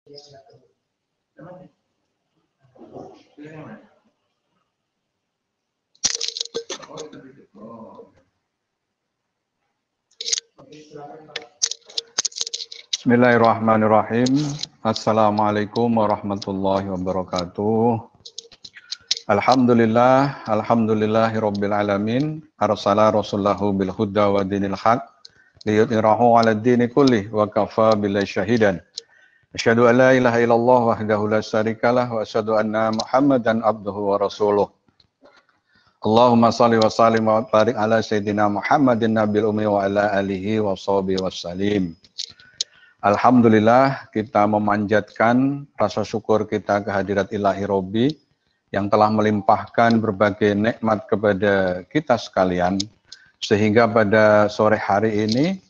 Bismillahirrahmanirrahim. Assalamualaikum warahmatullahi wabarakatuh. Alhamdulillahirabbil alamin. Arsala rasulahu bil huda wa dinil haq liyudhhirahu 'alad dini kullih wa kafa billahi syahidan. Asyhadu an la ilaha illallah wahdahu la syarikalah wa asyhadu anna Muhammadan abduhu wa rasuluh. Allahumma shalli wa sallim wa barik ala sayyidina Muhammadin nabil ummi wa ala alihi wa sahbihi wasallim. Alhamdulillah, kita memanjatkan rasa syukur kita kehadirat Ilahi Robbi yang telah melimpahkan berbagai nikmat kepada kita sekalian, sehingga pada sore hari ini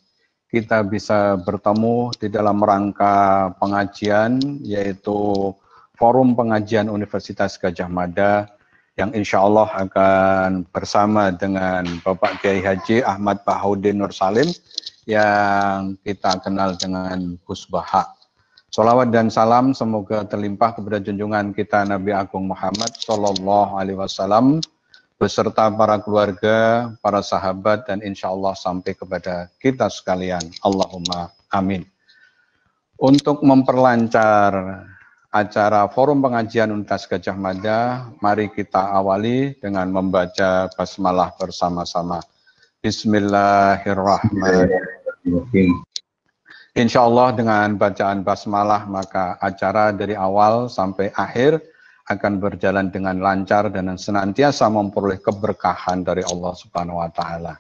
kita bisa bertemu di dalam rangka pengajian, yaitu Forum Pengajian Universitas Gadjah Mada, yang insya Allah akan bersama dengan Bapak Kiai Haji Ahmad Bahaudin Nur Salim yang kita kenal dengan Gus Baha. Sholawat dan salam semoga terlimpah kepada junjungan kita Nabi Agung Muhammad Sallallahu Alaihi Wasallam beserta para keluarga, para sahabat, dan insya Allah sampai kepada kita sekalian. Allahumma amin. Untuk memperlancar acara Forum Pengajian Universitas Gadjah Mada, mari kita awali dengan membaca basmalah bersama-sama. Bismillahirrahmanirrahim. Insya Allah dengan bacaan basmalah maka acara dari awal sampai akhir akan berjalan dengan lancar dan senantiasa memperoleh keberkahan dari Allah Subhanahu wa Ta'ala.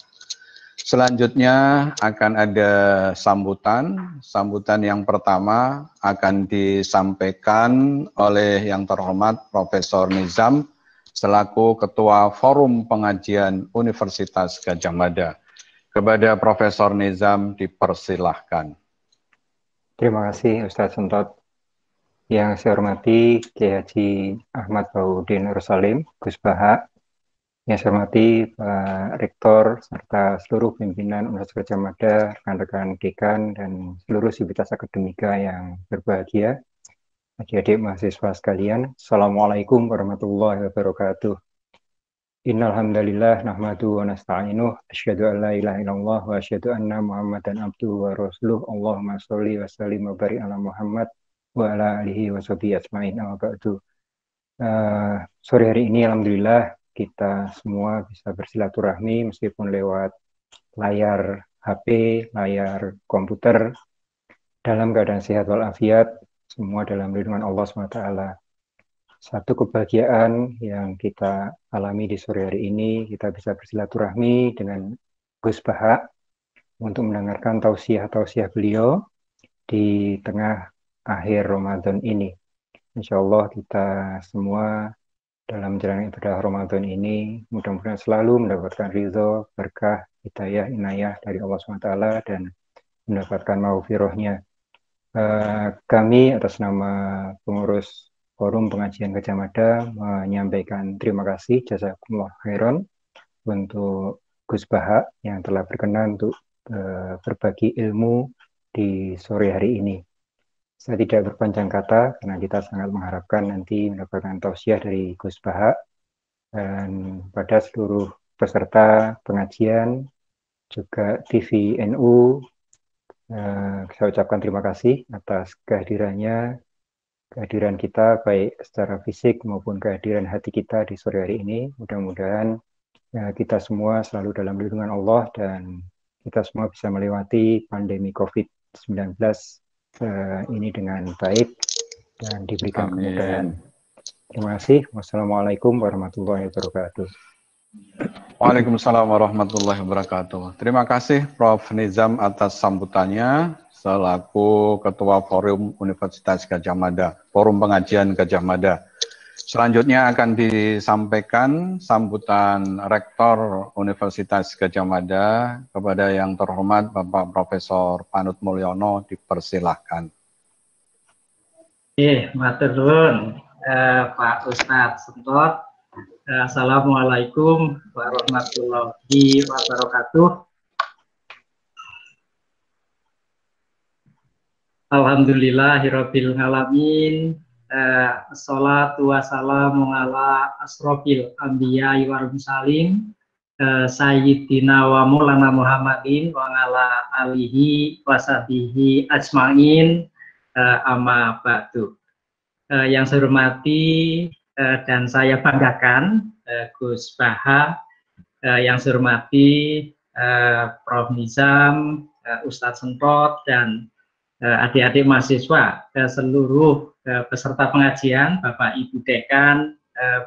Selanjutnya akan ada sambutan. Sambutan yang pertama akan disampaikan oleh yang terhormat Profesor Nizam selaku Ketua Forum Pengajian Universitas Gadjah Mada. Kepada Profesor Nizam dipersilahkan. Terima kasih Ustadz Sentot. Yang saya hormati Kiai Haji Ahmad Bahaudin Nur Salim, Gus Baha. Yang saya hormati Pak Rektor serta seluruh pimpinan Universitas Gadjah Mada, rekan-rekan dekan dan seluruh sivitas akademika yang berbahagia, adik-adik mahasiswa sekalian. Assalamualaikum warahmatullahi wabarakatuh. Innal hamdalillah nahmadu wa nasta'inuh asyhadu an la ilaha illallah wa asyhadu anna Muhammadan abduhu wa rasuluh. Allahumma sholli wa sallim wa barik ala Muhammad wa ala alihi wa sahbihi ajmain. Sore hari ini alhamdulillah kita semua bisa bersilaturahmi meskipun lewat layar HP, layar komputer, dalam keadaan sehat walafiat, semua dalam lindungan Allah SWT. Satu kebahagiaan yang kita alami di sore hari ini, kita bisa bersilaturahmi dengan Gus Baha untuk mendengarkan tausiah-tausiah beliau di tengah akhir Ramadan ini. Insya Allah kita semua dalam menjalani ibadah Ramadan ini mudah-mudahan selalu mendapatkan ridho, berkah, hidayah, inayah dari Allah SWT dan mendapatkan maghfirahnya. Kami atas nama pengurus Forum Pengajian Gadjah Mada menyampaikan terima kasih jazakumullah khairan untuk Gus Baha yang telah berkenan untuk berbagi ilmu di sore hari ini. Saya tidak berpanjang kata karena kita sangat mengharapkan nanti mendapatkan tausiah dari Gus Baha, dan pada seluruh peserta pengajian juga TV NU, saya ucapkan terima kasih atas kehadiran kita baik secara fisik maupun kehadiran hati kita di sore hari ini. Mudah-mudahan kita semua selalu dalam lindungan Allah dan kita semua bisa melewati pandemi COVID-19 ini dengan baik dan diberikan kemudahan. Terima kasih. Wassalamualaikum warahmatullahi wabarakatuh. Waalaikumsalam warahmatullahi wabarakatuh. Terima kasih Prof. Nizam atas sambutannya selaku Ketua Forum Universitas Gadjah Mada, Forum Pengajian Gadjah Mada. Selanjutnya akan disampaikan sambutan Rektor Universitas Gadjah Mada kepada yang terhormat Bapak Profesor Panut Mulyono, dipersilahkan. Matur nuwun Pak Ustadz Sentot. Assalamualaikum warahmatullahi wabarakatuh. Alhamdulillahirabbil alamin. Assalatu wassalamu ala asrofil anbiya wal mursalin sayyidina wa maulana Muhammadin wa ala alihi washabihi ajmain, amma ba'du. Yang saya hormati dan saya banggakan Gus Baha, yang saya hormati Prof. Nizam, Ustadz Sentot, dan adik-adik mahasiswa, seluruh peserta pengajian, Bapak Ibu Dekan,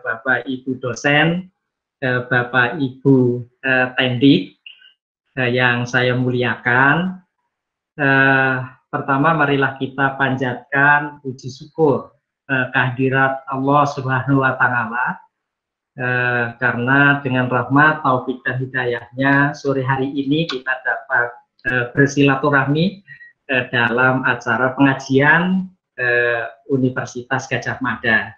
Bapak Ibu dosen, Bapak Ibu tendik yang saya muliakan. Pertama, marilah kita panjatkan puji syukur kehadirat Allah Subhanahu wa Ta'ala, karena dengan rahmat, taufik dan hidayahnya sore hari ini kita dapat bersilaturahmi dalam acara pengajian Universitas Gadjah Mada.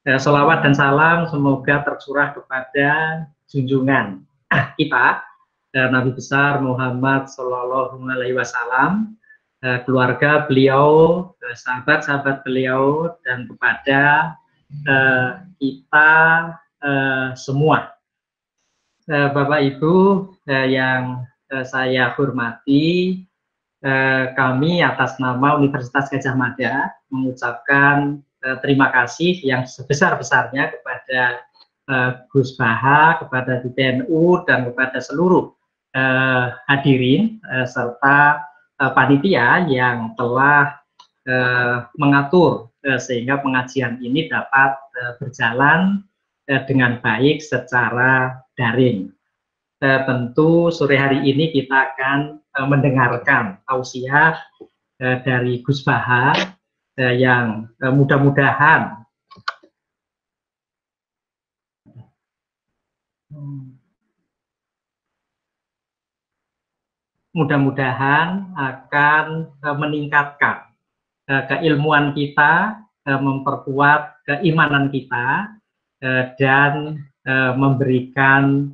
Sholawat dan salam semoga tercurah kepada junjungan kita, Nabi besar Muhammad Sallallahu Alaihi Wasallam, keluarga beliau, sahabat-sahabat beliau, dan kepada kita semua. Bapak Ibu yang saya hormati, kami atas nama Universitas Gadjah Mada mengucapkan terima kasih yang sebesar-besarnya kepada Gus Baha, kepada DPNU, dan kepada seluruh hadirin serta panitia yang telah mengatur sehingga pengajian ini dapat berjalan dengan baik secara daring. Tentu sore hari ini kita akan mendengarkan tausiah dari Gus Baha yang mudah-mudahan akan meningkatkan keilmuan kita, memperkuat keimanan kita, dan memberikan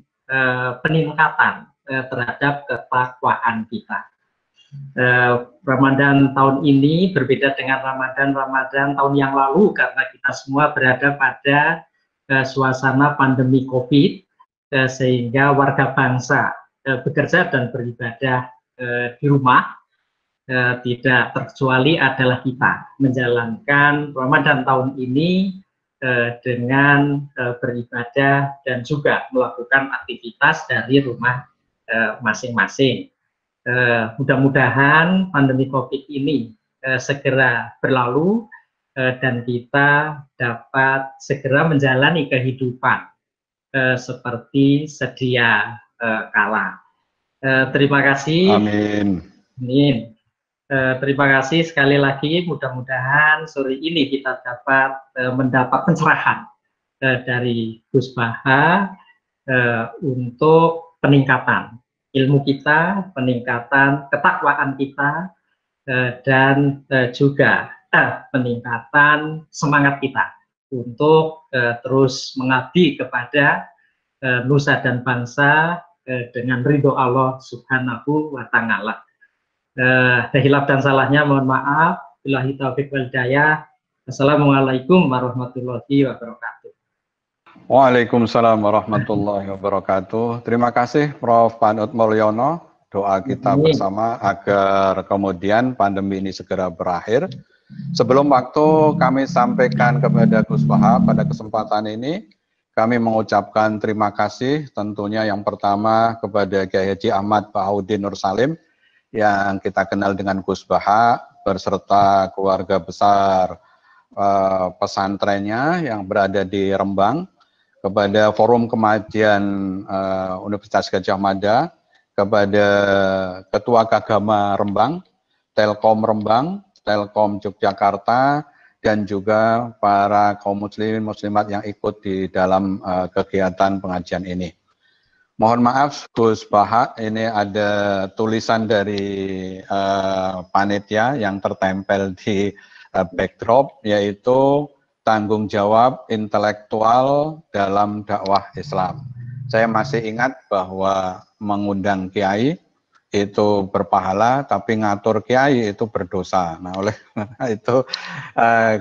peningkatan terhadap ketakwaan kita. Ramadan tahun ini berbeda dengan Ramadan tahun yang lalu karena kita semua berada pada suasana pandemi COVID, sehingga warga bangsa bekerja dan beribadah di rumah. Tidak terkecuali adalah kita menjalankan Ramadan tahun ini dengan beribadah dan juga melakukan aktivitas dari rumah masing-masing. Mudah-mudahan pandemi COVID ini segera berlalu dan kita dapat segera menjalani kehidupan seperti sedia kala. Terima kasih. Amin. Amin. Terima kasih sekali lagi, mudah-mudahan sore ini kita dapat mendapat pencerahan dari Gus Baha untuk peningkatan ilmu kita, peningkatan ketakwaan kita, dan juga peningkatan semangat kita untuk terus mengabdi kepada nusa dan bangsa dengan ridho Allah Subhanahu wa Ta'ala. Hilaf dan salahnya mohon maaf. Billahi taufiq wal hidayah. Assalamualaikum warahmatullahi wabarakatuh. Waalaikumsalam warahmatullahi wabarakatuh. Terima kasih Prof. Panut Mulyono. Doa kita bersama agar kemudian pandemi ini segera berakhir. Sebelum waktu kami sampaikan kepada Gus Baha pada kesempatan ini, kami mengucapkan terima kasih tentunya yang pertama kepada Kiai Haji Ahmad Bahaudin Nur Salim yang kita kenal dengan Gus Baha berserta keluarga besar pesantrennya yang berada di Rembang, kepada Forum Kemajian Universitas Gadjah Mada, kepada Ketua Kagama Rembang, Telkom Rembang, Telkom Yogyakarta, dan juga para kaum muslimin muslimat yang ikut di dalam kegiatan pengajian ini. Mohon maaf Gus Baha, ini ada tulisan dari panitia yang tertempel di backdrop, yaitu tanggung jawab intelektual dalam dakwah Islam. Saya masih ingat bahwa mengundang kiai itu berpahala, tapi ngatur kiai itu berdosa. Nah, oleh karena itu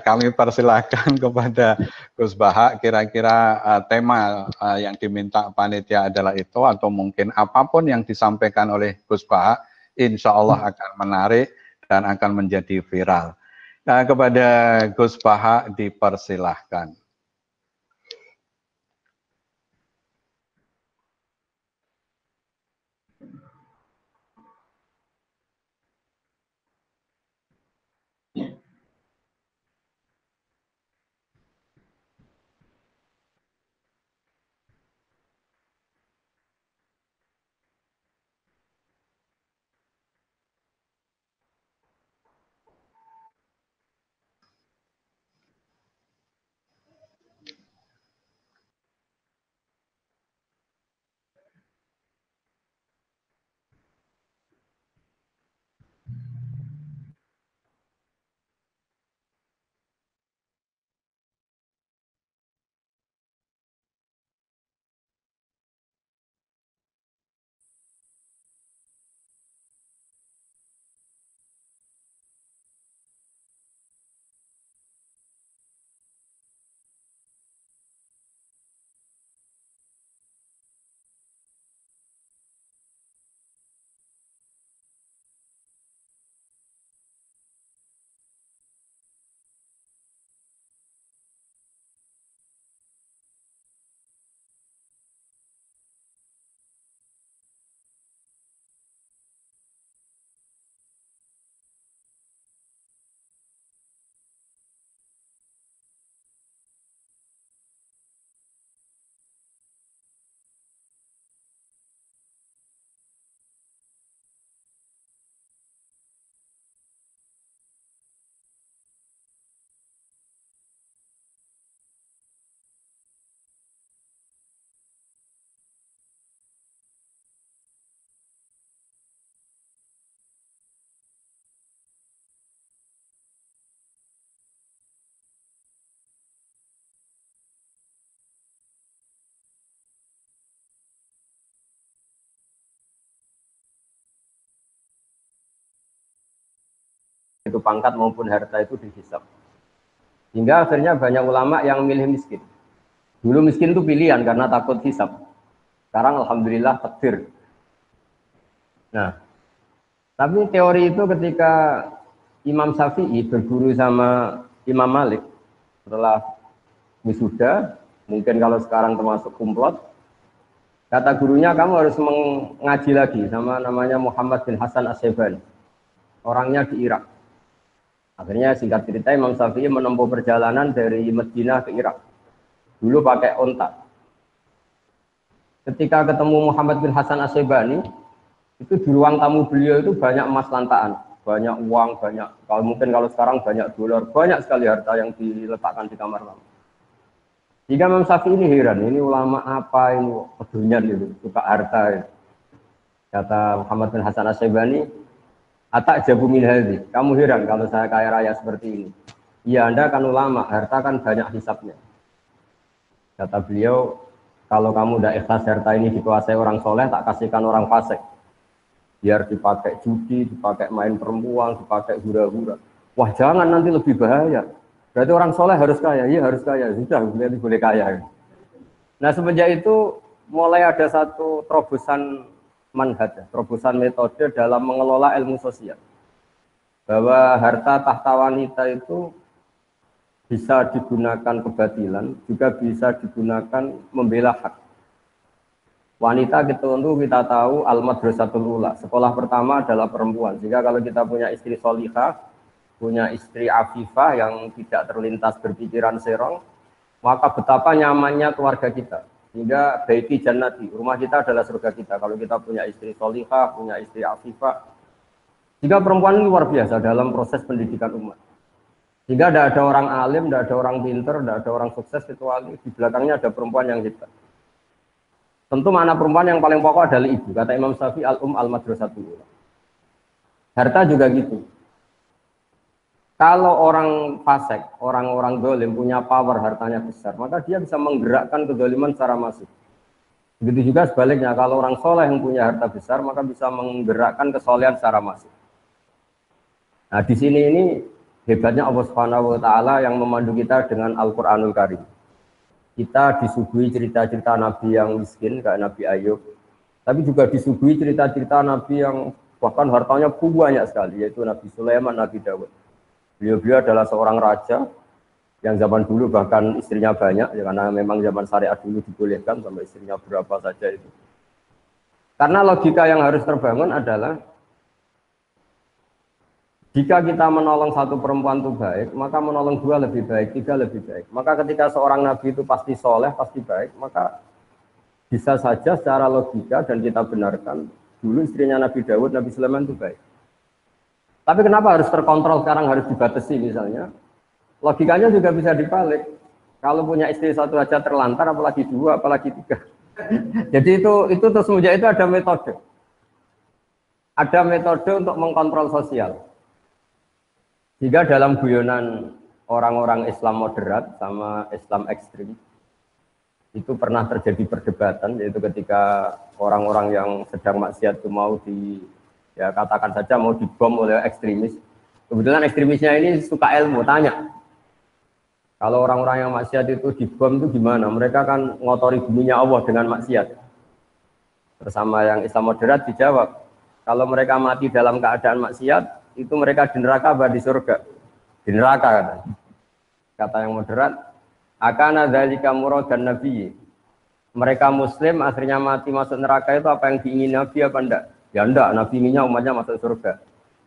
kami persilahkan kepada Gus Baha, kira-kira tema yang diminta panitia adalah itu, atau mungkin apapun yang disampaikan oleh Gus Baha, insya Allah akan menarik dan akan menjadi viral. Nah, kepada Gus Baha dipersilahkan. Itu pangkat maupun harta itu dihisab. Hingga akhirnya banyak ulama yang milih miskin. Dulu miskin itu pilihan karena takut hisab. Sekarang alhamdulillah takdir. Nah, tapi teori itu ketika Imam Syafi'i berguru sama Imam Malik setelah wisuda, mungkin kalau sekarang termasuk kumplot, kata gurunya kamu harus mengaji lagi sama namanya Muhammad bin Hasan As-Syaibani. Orangnya di Irak. Akhirnya singkat cerita Imam Syafi'i menempuh perjalanan dari Madinah ke Irak. Dulu pakai onta. Ketika ketemu Muhammad bin Hasan As-Syaibani, itu di ruang tamu beliau itu banyak emas lantaan, banyak uang, banyak, kalau mungkin kalau sekarang banyak dolar, banyak sekali harta yang diletakkan di kamar tamu. Jika Imam Syafi'i ini heran, ini ulama apa ini, pedunyan itu, suka harta. Ya. Kata Muhammad bin Hasan As-Syaibani, atak jabu min hadhi. Kamu heran kalau saya kaya raya seperti ini. Iya, Anda kan ulama, harta kan banyak hisapnya. Kata beliau, kalau kamu udah ikhlas harta ini dikuasai orang soleh, tak kasihkan orang fasik. Biar dipakai judi, dipakai main perempuan, dipakai hura-hura. Wah, jangan, nanti lebih bahaya. Berarti orang soleh harus kaya. Iya, harus kaya. Sudah, berarti boleh kaya. Nah, semenjak itu mulai ada satu terobosan manhaj, terobosan metode dalam mengelola ilmu sosial. Bahwa harta tahta wanita itu bisa digunakan kebatilan, juga bisa digunakan membela hak. Wanita kita tahu al-madrasatul ula, sekolah pertama adalah perempuan. Jika kalau kita punya istri solihah, punya istri afifah yang tidak terlintas berpikiran serong, maka betapa nyamannya keluarga kita. Hingga baiti jannati, rumah kita adalah surga kita. Kalau kita punya istri solihah, punya istri afifah. Jika perempuan ini luar biasa dalam proses pendidikan umat. Jika tidak ada orang alim, tidak ada orang pinter, tidak ada orang sukses, kecuali di belakangnya ada perempuan yang hebat. Tentu makna perempuan yang paling pokok adalah ibu. Kata Imam Syafi'i, al-um al-madrasatul ula. Harta juga gitu. Kalau orang fasik, orang-orang dolim punya power, hartanya besar, maka dia bisa menggerakkan kedoliman secara masif. Begitu juga sebaliknya, kalau orang soleh yang punya harta besar, maka bisa menggerakkan kesolehan secara masif. Nah, di sini ini hebatnya Allah Subhanahu wa Ta'ala yang memandu kita dengan Al-Quranul Karim. Kita disuguhi cerita-cerita Nabi yang miskin, kayak Nabi Ayub, tapi juga disuguhi cerita-cerita Nabi yang bahkan hartanya banyak sekali, yaitu Nabi Sulaiman, Nabi Dawud. Beliau adalah seorang raja yang zaman dulu bahkan istrinya banyak, ya, karena memang zaman syariat dulu dibolehkan sampai istrinya berapa saja itu. Karena logika yang harus terbangun adalah jika kita menolong satu perempuan itu baik, maka menolong dua lebih baik, tiga lebih baik. Maka ketika seorang nabi itu pasti soleh, pasti baik, maka bisa saja secara logika dan kita benarkan dulu istrinya Nabi Dawud, Nabi Sulaiman itu baik. Tapi kenapa harus terkontrol sekarang, harus dibatasi misalnya? Logikanya juga bisa dibalik. Kalau punya istri satu aja terlantar, apalagi dua, apalagi tiga. Jadi itu terus semenjak itu ada metode. Ada metode untuk mengkontrol sosial. Jika dalam guyonan orang-orang Islam moderat sama Islam ekstrim, itu pernah terjadi perdebatan, yaitu ketika orang-orang yang sedang maksiat itu mau ya katakan saja mau dibom oleh ekstremis. Kebetulan ekstremisnya ini suka ilmu, tanya. Kalau orang-orang yang maksiat itu dibom itu gimana? Mereka kan ngotori buminya Allah dengan maksiat. Bersama yang Islam moderat dijawab, kalau mereka mati dalam keadaan maksiat, itu mereka di neraka apa di surga? Di neraka kata. Kata yang moderat, akana dzalika muradan nabi. Mereka muslim akhirnya mati masuk neraka itu apa yang diingini Nabi apa enggak? Ya enggak, Nabi inginnya umatnya masuk surga.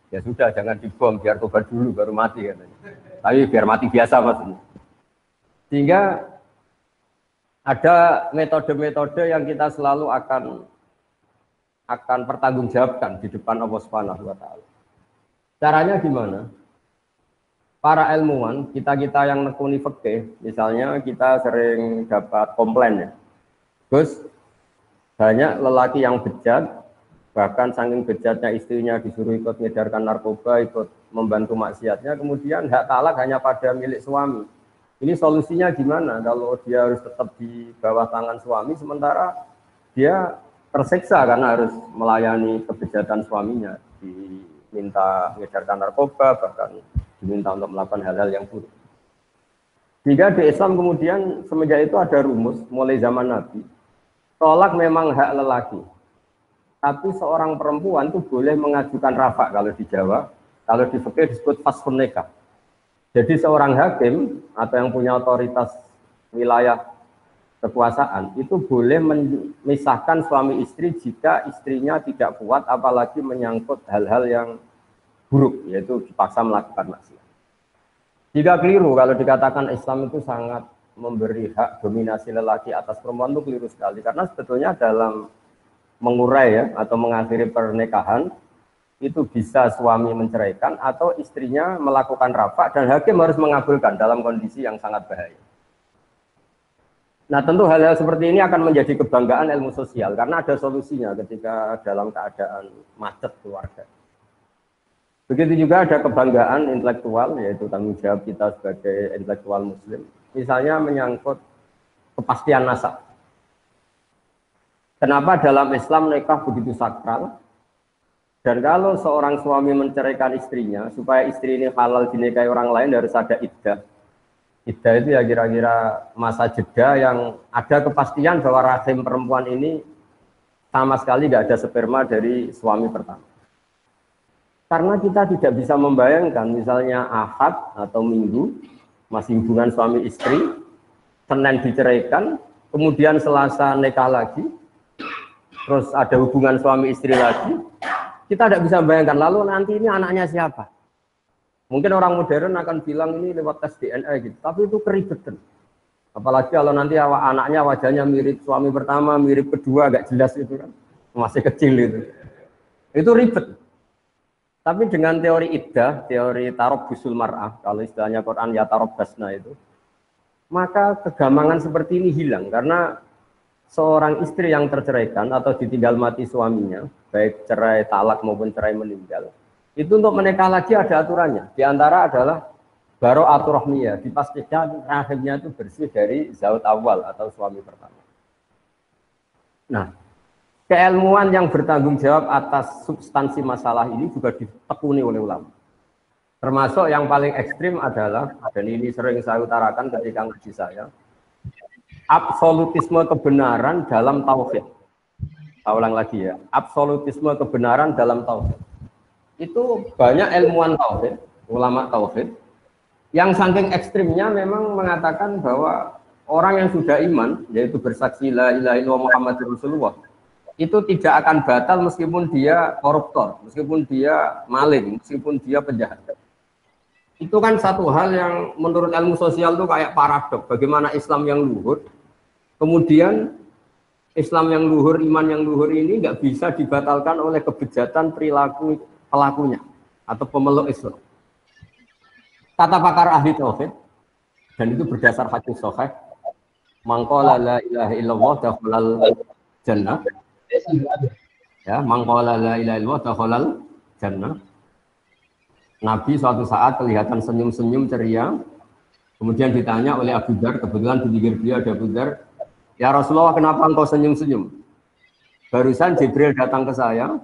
Ya sudah, jangan dibom, biar tobat dulu baru mati katanya. Tapi biar mati biasa maksudnya. Sehingga ada metode-metode yang kita selalu akan pertanggungjawabkan di depan Allah Subhanahu wa Ta'ala. Caranya gimana? Para ilmuwan, kita yang nekuni fikih, misalnya kita sering dapat komplain ya. Gus, banyak lelaki yang bejat, bahkan saking bejatnya istrinya disuruh ikut mengedarkan narkoba, ikut membantu maksiatnya, kemudian hak talak hanya pada milik suami. Ini solusinya gimana kalau dia harus tetap di bawah tangan suami, sementara dia tersiksa karena harus melayani kebejatan suaminya, diminta mengedarkan narkoba, bahkan diminta untuk melakukan hal-hal yang buruk. Jika di Islam kemudian semenjak itu ada rumus, mulai zaman Nabi, tolak memang hak lelaki, tapi seorang perempuan itu boleh mengajukan rafa kalau di Jawa, kalau di fikih disebut faskhun nikah. Jadi seorang hakim atau yang punya otoritas wilayah kekuasaan itu boleh memisahkan suami istri jika istrinya tidak kuat, apalagi menyangkut hal-hal yang buruk, yaitu dipaksa melakukan maksiat. Jika keliru kalau dikatakan Islam itu sangat memberi hak dominasi lelaki atas perempuan, itu keliru sekali, karena sebetulnya dalam mengurai ya atau mengakhiri pernikahan itu bisa suami menceraikan atau istrinya melakukan rafa dan hakim harus mengabulkan dalam kondisi yang sangat bahaya. Nah, tentu hal-hal seperti ini akan menjadi kebanggaan ilmu sosial karena ada solusinya ketika dalam keadaan macet keluarga. Begitu juga ada kebanggaan intelektual, yaitu tanggung jawab kita sebagai intelektual muslim, misalnya menyangkut kepastian nasab. Kenapa dalam Islam nikah begitu sakral? Dan kalau seorang suami menceraikan istrinya, supaya istri ini halal dinikahi orang lain harus ada iddah. Iddah itu ya kira-kira masa jeda yang ada kepastian bahwa rahim perempuan ini sama sekali nggak ada sperma dari suami pertama. Karena kita tidak bisa membayangkan misalnya Ahad atau Minggu masih hubungan suami istri, Senin diceraikan, kemudian Selasa nikah lagi, terus ada hubungan suami istri lagi. Kita tidak bisa bayangkan, lalu nanti ini anaknya siapa? Mungkin orang modern akan bilang ini lewat tes DNA gitu, tapi itu keribetan. Apalagi kalau nanti anaknya wajahnya mirip suami pertama, mirip kedua, agak jelas itu kan, masih kecil itu. Itu ribet. Tapi dengan teori iddah, teori tarabbusul mar'ah, kalau istilahnya Quran ya tarabbasna itu, maka kegamangan seperti ini hilang karena seorang istri yang terceraikan atau ditinggal mati suaminya, baik cerai talak maupun cerai meninggal, itu untuk menikah lagi ada aturannya. Di antara adalah baro'atur rahmiyah, dipastikan rahimnya itu bersih dari zaut awal atau suami pertama. Nah, keilmuan yang bertanggung jawab atas substansi masalah ini juga ditekuni oleh ulama. Termasuk yang paling ekstrim adalah, dan ini sering saya utarakan ketika ngaji saya, absolutisme kebenaran dalam tauhid. Saya ulang lagi ya, absolutisme kebenaran dalam tauhid. Itu banyak ilmuwan tauhid, ulama tauhid, yang saking ekstrimnya memang mengatakan bahwa orang yang sudah iman, yaitu bersaksi la ilaha illallah Muhammadur Rasulullah, itu tidak akan batal meskipun dia koruptor, meskipun dia maling, meskipun dia penjahat. Itu kan satu hal yang menurut ilmu sosial itu kayak paradok. Bagaimana Islam yang luhur, kemudian Islam yang luhur, iman yang luhur ini nggak bisa dibatalkan oleh kebejatan perilaku pelakunya atau pemeluk Islam. Kata pakar ahli tauhid, dan itu berdasar hadis sahih, mangqala la ilaha illallah dakhalal jannah. Ya, mangqala la ilaha illallah dakhalal jannah. Nabi suatu saat kelihatan senyum-senyum ceria, kemudian ditanya oleh Abu Dzar, kebetulan di pinggir beliau ada Abu Dzar, ya Rasulullah, kenapa engkau senyum-senyum? Barusan Jibril datang ke saya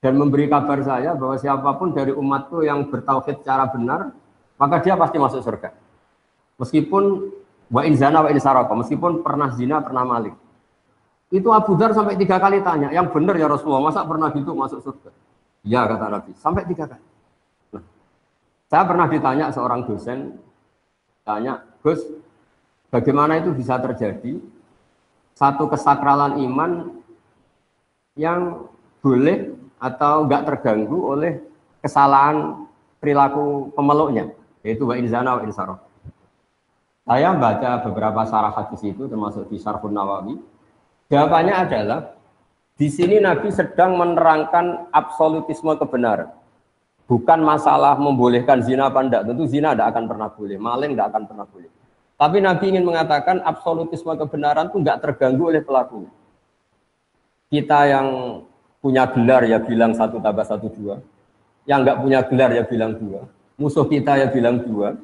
dan memberi kabar saya bahwa siapapun dari umatku yang bertauhid secara benar, maka dia pasti masuk surga. Meskipun wa in zana wa in saraka, meskipun pernah zina, pernah maling. Itu Abu Dzar sampai 3 kali tanya, yang benar ya Rasulullah, masa pernah gitu masuk surga? Ya, kata Nabi, sampai 3 kali. Saya pernah ditanya seorang dosen, tanya, Gus, bagaimana itu bisa terjadi satu kesakralan iman yang boleh atau enggak terganggu oleh kesalahan perilaku pemeluknya, yaitu wa in zana wa in saraq. Saya baca beberapa syarah hadis itu, termasuk di Syarhun Nawawi. Jawabannya adalah, di sini Nabi sedang menerangkan absolutisme kebenaran. Bukan masalah membolehkan zina apa enggak, tentu zina tidak akan pernah boleh, maling tidak akan pernah boleh. Tapi Nabi ingin mengatakan absolutisme kebenaran itu enggak terganggu oleh pelakunya. Kita yang punya gelar ya bilang 1 tambah 1 2, yang enggak punya gelar ya bilang 2, musuh kita ya bilang 2,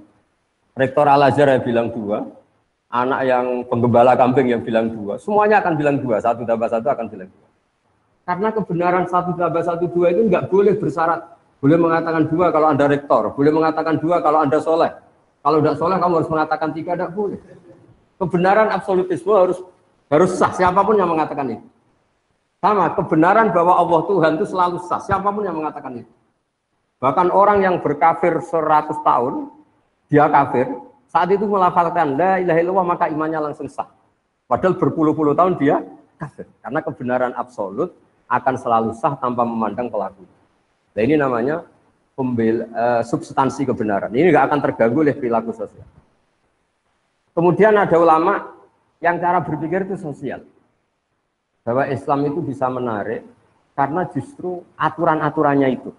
rektor Al-Azhar ya bilang 2, anak yang penggembala kambing ya bilang 2, semuanya akan bilang 2, 1 tambah 1 akan bilang 2. Karena kebenaran 1 tambah 1 2 itu enggak boleh bersyarat. Boleh mengatakan 2 kalau Anda rektor, boleh mengatakan 2 kalau Anda soleh. Kalau tidak soleh kamu harus mengatakan 3, tidak boleh. Kebenaran absolutisme harus sah, siapapun yang mengatakan itu. Sama, kebenaran bahwa Allah Tuhan itu selalu sah, siapapun yang mengatakan itu. Bahkan orang yang berkafir 100 tahun, dia kafir, saat itu melafalkan la ilaha illallah maka imannya langsung sah. Padahal berpuluh-puluh tahun dia kafir. Karena kebenaran absolut akan selalu sah tanpa memandang pelaku. Nah, ini namanya substansi kebenaran. Ini nggak akan terganggu oleh perilaku sosial. Kemudian ada ulama yang cara berpikir itu sosial. Bahwa Islam itu bisa menarik karena justru aturan-aturannya itu.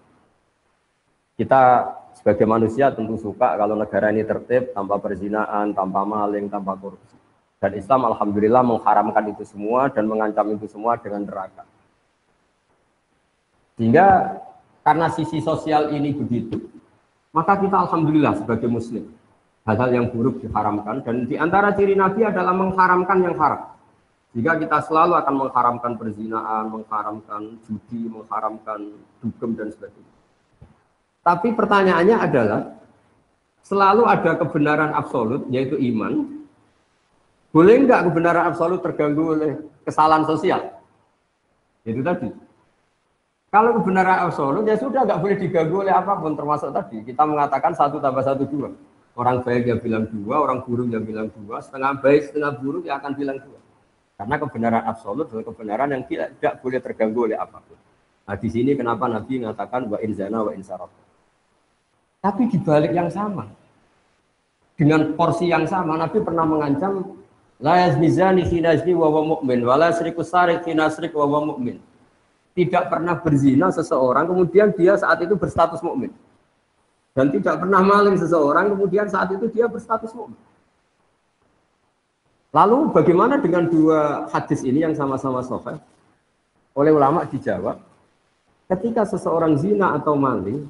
Kita sebagai manusia tentu suka kalau negara ini tertib, tanpa perzinaan, tanpa maling, tanpa korupsi. Dan Islam alhamdulillah mengharamkan itu semua dan mengancam itu semua dengan neraka. Sehingga karena sisi sosial ini begitu, maka kita alhamdulillah sebagai muslim, hal-hal yang buruk diharamkan, dan di antara ciri Nabi adalah mengharamkan yang haram. Jika kita selalu akan mengharamkan perzinaan, mengharamkan judi, mengharamkan dugem dan sebagainya. Tapi pertanyaannya adalah, selalu ada kebenaran absolut, yaitu iman. Boleh enggak kebenaran absolut terganggu oleh kesalahan sosial? Itu tadi. Kalau kebenaran absolut, ya sudah, nggak boleh diganggu oleh apapun, termasuk tadi. Kita mengatakan 1 tambah 1 2. Orang baik yang bilang 2, orang buruk yang bilang 2, setengah baik, setengah buruk yang akan bilang 2. Karena kebenaran absolut adalah kebenaran yang tidak boleh terganggu oleh apapun. Nah, di sini kenapa Nabi mengatakan wa in zana wa in saraq. Tapi di balik yang sama, dengan porsi yang sama, Nabi pernah mengancam la yazni zani hina yazni wa huwa mu'min, wa la yasriqu sariq hina yasriq wa huwa mu'min. Tidak pernah berzina seseorang, kemudian dia saat itu berstatus mukmin. Dan tidak pernah maling seseorang, kemudian saat itu dia berstatus mukmin. Lalu bagaimana dengan 2 hadis ini yang sama-sama sahih? Oleh ulama dijawab, ketika seseorang zina atau maling,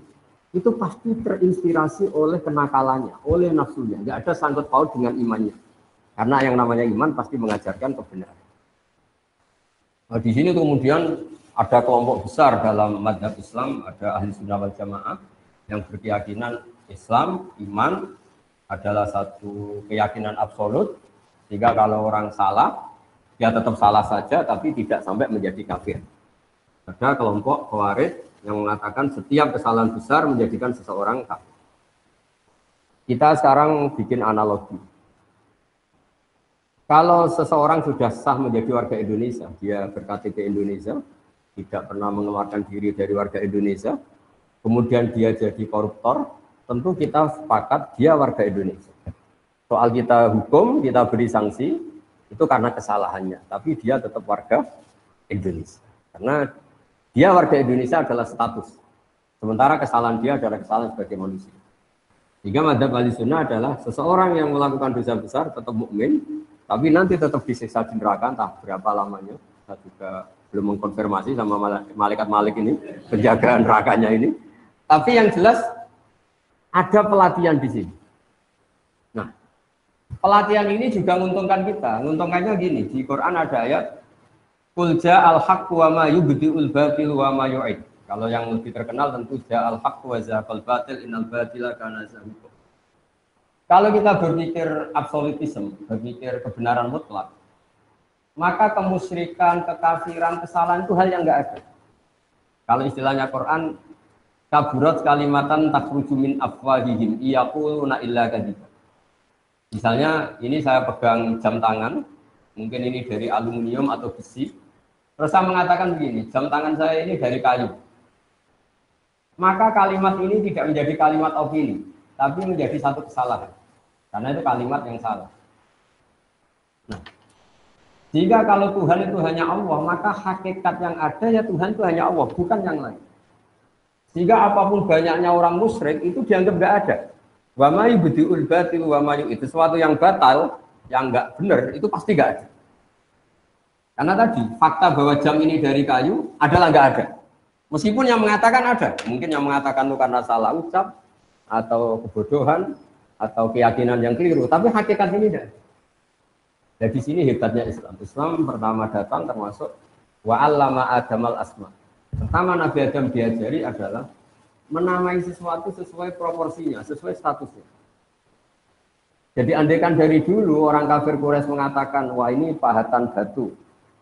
itu pasti terinspirasi oleh kenakalannya, oleh nafsunya. Tidak ada sangkut paut dengan imannya. Karena yang namanya iman pasti mengajarkan kebenaran. Nah, di sini kemudian ada kelompok besar dalam mazhab Islam, ada ahli sunnah wal jamaah yang berkeyakinan Islam, iman adalah satu keyakinan absolut, sehingga kalau orang salah, dia tetap salah saja, tapi tidak sampai menjadi kafir. Ada kelompok Khawarij yang mengatakan setiap kesalahan besar menjadikan seseorang kafir. Kita sekarang bikin analogi. Kalau seseorang sudah sah menjadi warga Indonesia, dia berKTP Indonesia, tidak pernah mengeluarkan diri dari warga Indonesia, kemudian dia jadi koruptor, tentu kita sepakat dia warga Indonesia. Soal kita hukum, kita beri sanksi, itu karena kesalahannya, tapi dia tetap warga Indonesia. Karena dia warga Indonesia adalah status, sementara kesalahan dia adalah kesalahan sebagai manusia. Sehingga mazhab Ahlussunnah adalah seseorang yang melakukan dosa besar tetap mukmin, tapi nanti tetap disiksa di neraka, entah berapa lamanya. Saya juga belum mengkonfirmasi sama malaikat Malik ini, penjagaan nerakanya ini. Tapi yang jelas ada pelatihan di sini. Nah, pelatihan ini juga menguntungkan kita. Menguntungkannya gini, di Quran ada ayat Qul ja'al haqqu wa ma yubdi'ul batil wa ma yu'id. Kalau yang lebih terkenal tentu ja'al haqqu wa zahaqal batil innal batila kana zahuqa. Kalau kita berpikir absolutisme, berpikir kebenaran mutlak, maka kemusyrikan, kekafiran, kesalahan itu hal yang enggak ada. Kalau istilahnya Quran, kaburat kalimatan takhruju min afwahihim iyaquluna illa kadziba. Misalnya ini saya pegang jam tangan, mungkin ini dari aluminium atau besi, terus saya mengatakan begini, jam tangan saya ini dari kayu. Maka kalimat ini tidak menjadi kalimat opini, tapi menjadi satu kesalahan. Karena itu kalimat yang salah. Nah, jika kalau Tuhan itu hanya Allah, maka hakikat yang ada ya Tuhan itu hanya Allah, bukan yang lain. Sehingga apapun banyaknya orang musyrik itu dianggap enggak ada. Wa ma yubdi'ul batil wa ma yu'id. Sesuatu yang batal, yang enggak benar itu pasti enggak ada. Karena tadi fakta bahwa jam ini dari kayu adalah enggak ada. Meskipun yang mengatakan ada, mungkin yang mengatakan itu karena salah ucap atau kebodohan atau keyakinan yang keliru, tapi hakikat ini tidak. Jadi di sini hebatnya Islam. Islam pertama datang termasuk wa 'allama Adamal asma. Pertama Nabi Adam diajari adalah menamai sesuatu sesuai proporsinya, sesuai statusnya. Jadi andaikan dari dulu orang kafir Quraisy mengatakan, wah ini pahatan batu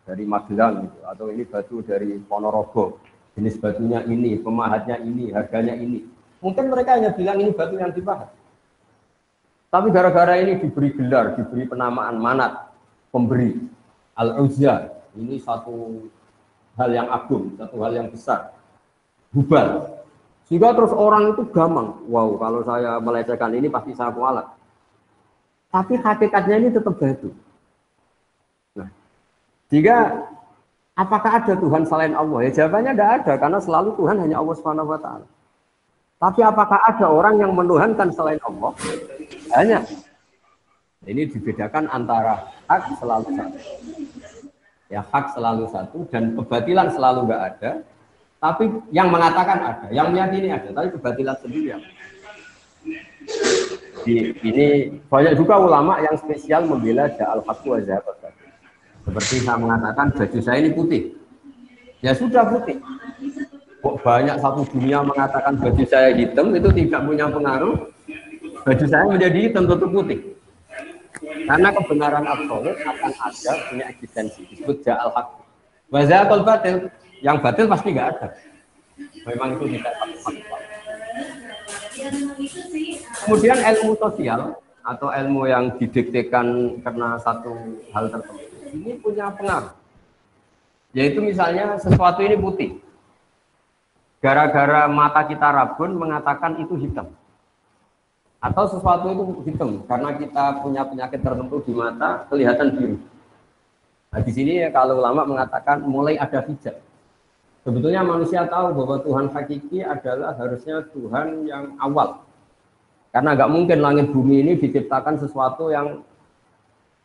dari Magelang gitu, atau ini batu dari Ponorogo, jenis batunya ini, pemahatnya ini, harganya ini. Mungkin mereka hanya bilang ini batu yang dipahat. Tapi gara-gara ini diberi gelar, diberi penamaan manat, pemberi, Al-Uzza, ini satu hal yang agung, satu hal yang besar, Hubal. Sehingga terus orang itu gampang, wow kalau saya melecehkan ini pasti saya kualat. Tapi hakikatnya ini tetap batu. Nah, jika apakah ada Tuhan selain Allah? Ya jawabannya tidak ada, karena selalu Tuhan hanya Allah SWT. Tapi apakah ada orang yang menuhankan selain Allah? Hanya. Ini dibedakan antara hak selalu satu. Ya hak selalu satu dan kebatilan selalu enggak ada. Tapi yang mengatakan ada, yang meyakini ada, tapi kebatilan sendiri. Ini banyak juga ulama yang spesial membela ja'al haqqu wa zahaqal batil. Seperti saya mengatakan baju saya ini putih. Ya sudah putih. Kok banyak satu dunia mengatakan baju saya hitam, itu tidak punya pengaruh. Baju saya menjadi hitam tentu putih. Karena kebenaran absolut akan ada, punya eksistensi. Disebut ja'al haqqu wa zahaqal batil. Yang batil pasti nggak ada. Memang itu tidak fakta. Kemudian ilmu sosial atau ilmu yang didiktekan karena satu hal tertentu ini punya pengaruh. Yaitu misalnya sesuatu ini putih. Gara-gara mata kita rabun mengatakan itu hitam. Atau sesuatu itu hitam karena kita punya penyakit tertentu di mata kelihatan biru. Nah, di sini ya, kalau ulama mengatakan mulai ada hijab. Sebetulnya manusia tahu bahwa Tuhan hakiki adalah harusnya Tuhan yang awal. Karena nggak mungkin langit bumi ini diciptakan sesuatu yang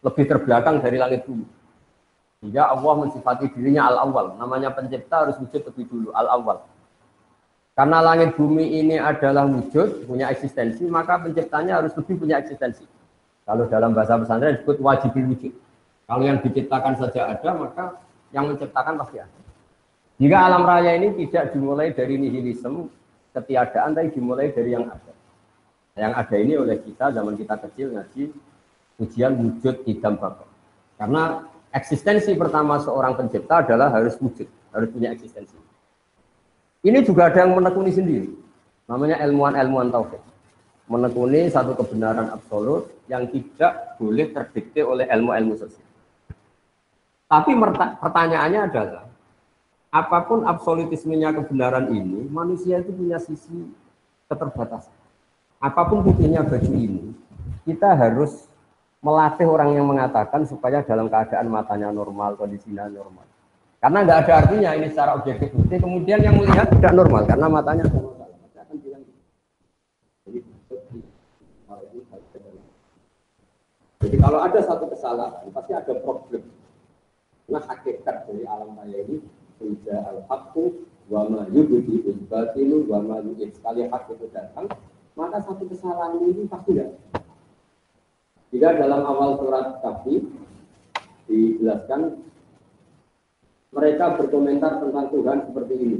lebih terbelakang dari langit bumi. Sehingga Allah mensifati dirinya al-awwal. Namanya pencipta harus wujud lebih dulu, al-awwal. Karena langit bumi ini adalah wujud, punya eksistensi, maka penciptanya harus lebih punya eksistensi. Kalau dalam bahasa pesantren disebut wajibul wujud. Kalau yang diciptakan saja ada, maka yang menciptakan pasti ada. Jika alam raya ini tidak dimulai dari nihilisme, ketiadaan, tapi dimulai dari yang ada. Yang ada ini oleh kita zaman kita kecil ngaji ujian wujud idam baqa. Karena eksistensi pertama seorang pencipta adalah harus wujud, harus punya eksistensi. Ini juga ada yang menekuni sendiri, namanya ilmuwan tauhid. Menekuni satu kebenaran absolut yang tidak boleh terdikte oleh ilmu-ilmu sosial. Tapi pertanyaannya adalah, apapun absolutismenya kebenaran ini, manusia itu punya sisi keterbatasan. Apapun putihnya baju ini, kita harus melatih orang yang mengatakan supaya dalam keadaan matanya normal, kondisinya normal. Karena nggak ada artinya ini secara objektif putih, kemudian yang melihat tidak normal karena matanya normal. Jadi kalau ada satu kesalahan, pasti ada problem. Nah hakikat dari alam raya ini, sudah al-haqqu wa ma yubdi'ul batilu wa ma yu'id. Sekali hak itu datang, maka satu kesalahan ini pasti ada. Jika dalam awal surat Kahfi dijelaskan, mereka berkomentar tentang Tuhan seperti ini.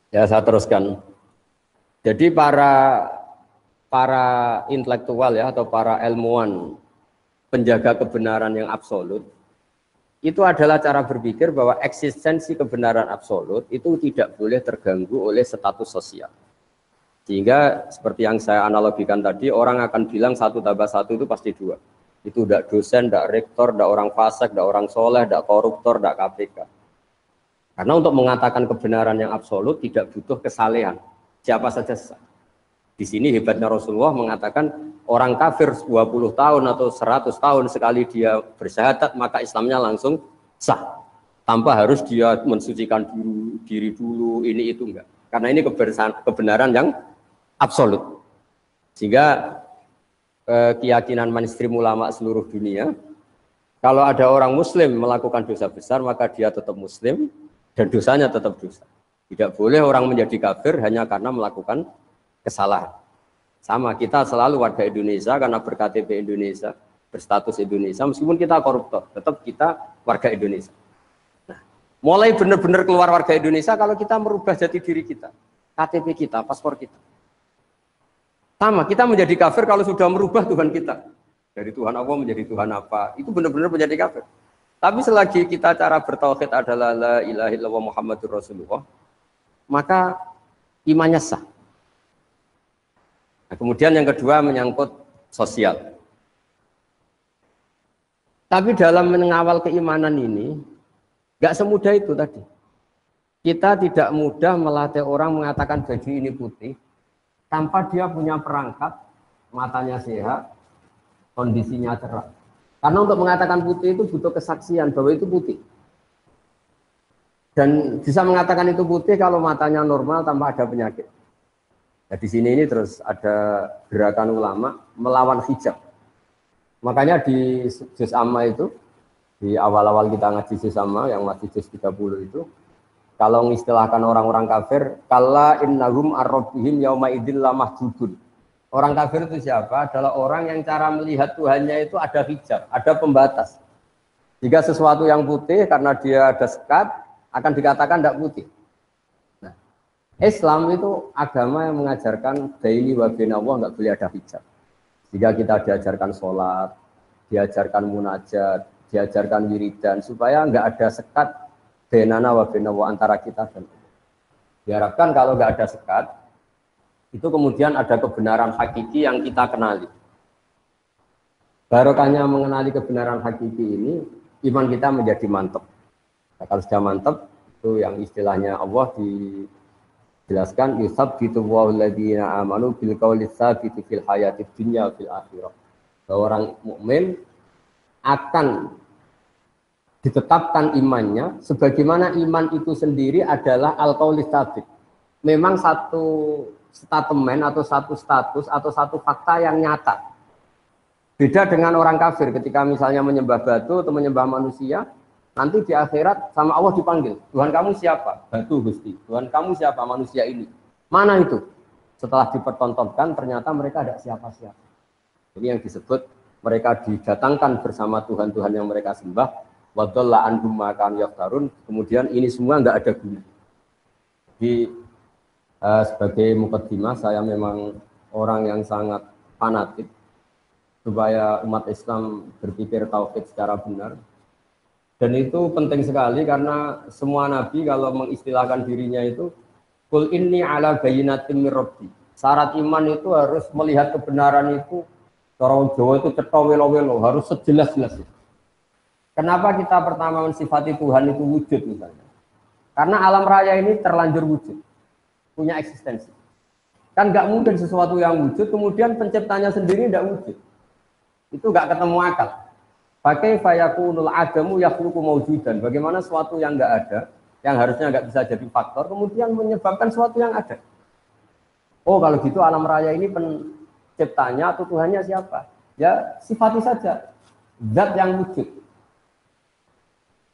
Ya, saya teruskan. Jadi para intelektual ya atau para ilmuwan penjaga kebenaran yang absolut itu adalah cara berpikir bahwa eksistensi kebenaran absolut itu tidak boleh terganggu oleh status sosial. Sehingga seperti yang saya analogikan tadi, orang akan bilang 1 tambah 1 itu pasti 2. Itu tidak dosen, tidak rektor, tidak orang fasik, tidak orang soleh, tidak koruptor, tidak KPK. Karena untuk mengatakan kebenaran yang absolut tidak butuh kesalehan. Siapa saja sah. Di sini hebatnya Rasulullah mengatakan orang kafir 20 tahun atau 100 tahun sekali dia bersyahadat maka Islamnya langsung sah. Tanpa harus dia mensucikan diri dulu, ini itu enggak. Karena ini kebenaran yang absolut. Sehingga keyakinan mainstream ulama seluruh dunia, kalau ada orang muslim melakukan dosa besar maka dia tetap muslim dan dosanya tetap dosa. Tidak boleh orang menjadi kafir hanya karena melakukan kesalahan. Sama, kita selalu warga Indonesia karena ber-KTP Indonesia, berstatus Indonesia, meskipun kita koruptor, tetap kita warga Indonesia. Nah, mulai benar-benar keluar warga Indonesia kalau kita merubah jati diri kita, KTP kita, paspor kita. Sama, kita menjadi kafir kalau sudah merubah Tuhan kita. Dari Tuhan Allah menjadi Tuhan apa, itu benar-benar menjadi kafir. Tapi selagi kita cara bertauhid adalah la ilaha illallah Muhammadur Rasulullah, maka imannya sah. Nah, kemudian yang kedua menyangkut sosial. Tapi dalam mengawal keimanan ini, nggak semudah itu tadi. Kita tidak mudah melatih orang mengatakan baju ini putih, tanpa dia punya perangkat, matanya sehat, kondisinya cerah. Karena untuk mengatakan putih itu butuh kesaksian bahwa itu putih. Dan bisa mengatakan itu putih kalau matanya normal tanpa ada penyakit. Nah, di sini ini terus ada gerakan ulama melawan hijab. Makanya di juz amma itu, di awal-awal kita ngaji juz amma yang masih juz 30 itu, kalau mengistilahkan orang-orang kafir, kalla innahum ar-rabbihim yauma idzil lamahjubun. Orang kafir itu siapa? Adalah orang yang cara melihat Tuhannya itu ada hijab, ada pembatas. Jika sesuatu yang putih karena dia ada sekat, akan dikatakan tidak putih. Nah, Islam itu agama yang mengajarkan baini wa baina Allah nggak boleh ada hijab. Jika kita diajarkan sholat, diajarkan munajat, diajarkan wiridan, supaya nggak ada sekat bainana wa baina Allah antara kita dan Allah. Diharapkan kalau nggak ada sekat, itu kemudian ada kebenaran hakiki yang kita kenali. Barokahnya mengenali kebenaran hakiki ini, iman kita menjadi mantap. Nah, kalau sudah mantap, itu yang istilahnya Allah dijelaskan, yusabbitu Allahu alladziina aamanu bil qawli tsabiti fil hayatid dunya fil akhirah. Bahwa orang mukmin akan ditetapkan imannya sebagaimana iman itu sendiri adalah al-qauli tsabit. Memang satu statement atau satu status atau satu fakta yang nyata. Beda dengan orang kafir ketika misalnya menyembah batu atau menyembah manusia, Nanti di akhirat sama Allah dipanggil, Tuhan kamu siapa? Batu Gusti. Tuhan kamu siapa? Manusia ini. Mana itu? Setelah dipertontonkan ternyata mereka ada siapa-siapa. Ini yang disebut mereka didatangkan bersama Tuhan-Tuhan yang mereka sembah. Wadalla anhum ma kanu yaftarun. Kemudian ini semua enggak ada guna. Di sebagai mukaddimah, saya memang orang yang sangat fanatik supaya umat Islam berpikir tauhid secara benar. Dan itu penting sekali karena semua nabi kalau mengistilahkan dirinya itu qul inni ala bayyinatin mir rabbi. Syarat iman itu harus melihat kebenaran itu, orang Jawa itu cetha welo-welo, harus sejelas-jelasnya. Kenapa kita pertama mensifati Tuhan itu wujud misalnya? Karena alam raya ini terlanjur wujud, punya eksistensi. Kan nggak mungkin sesuatu yang wujud, kemudian penciptanya sendiri tidak wujud. Itu nggak ketemu akal. Pakai fayakunul adamu yakhluqu mawjudan. Bagaimana sesuatu yang nggak ada, yang harusnya nggak bisa jadi faktor, kemudian menyebabkan sesuatu yang ada. Oh kalau gitu alam raya ini penciptanya atau Tuhannya siapa? Ya sifati saja, zat yang wujud.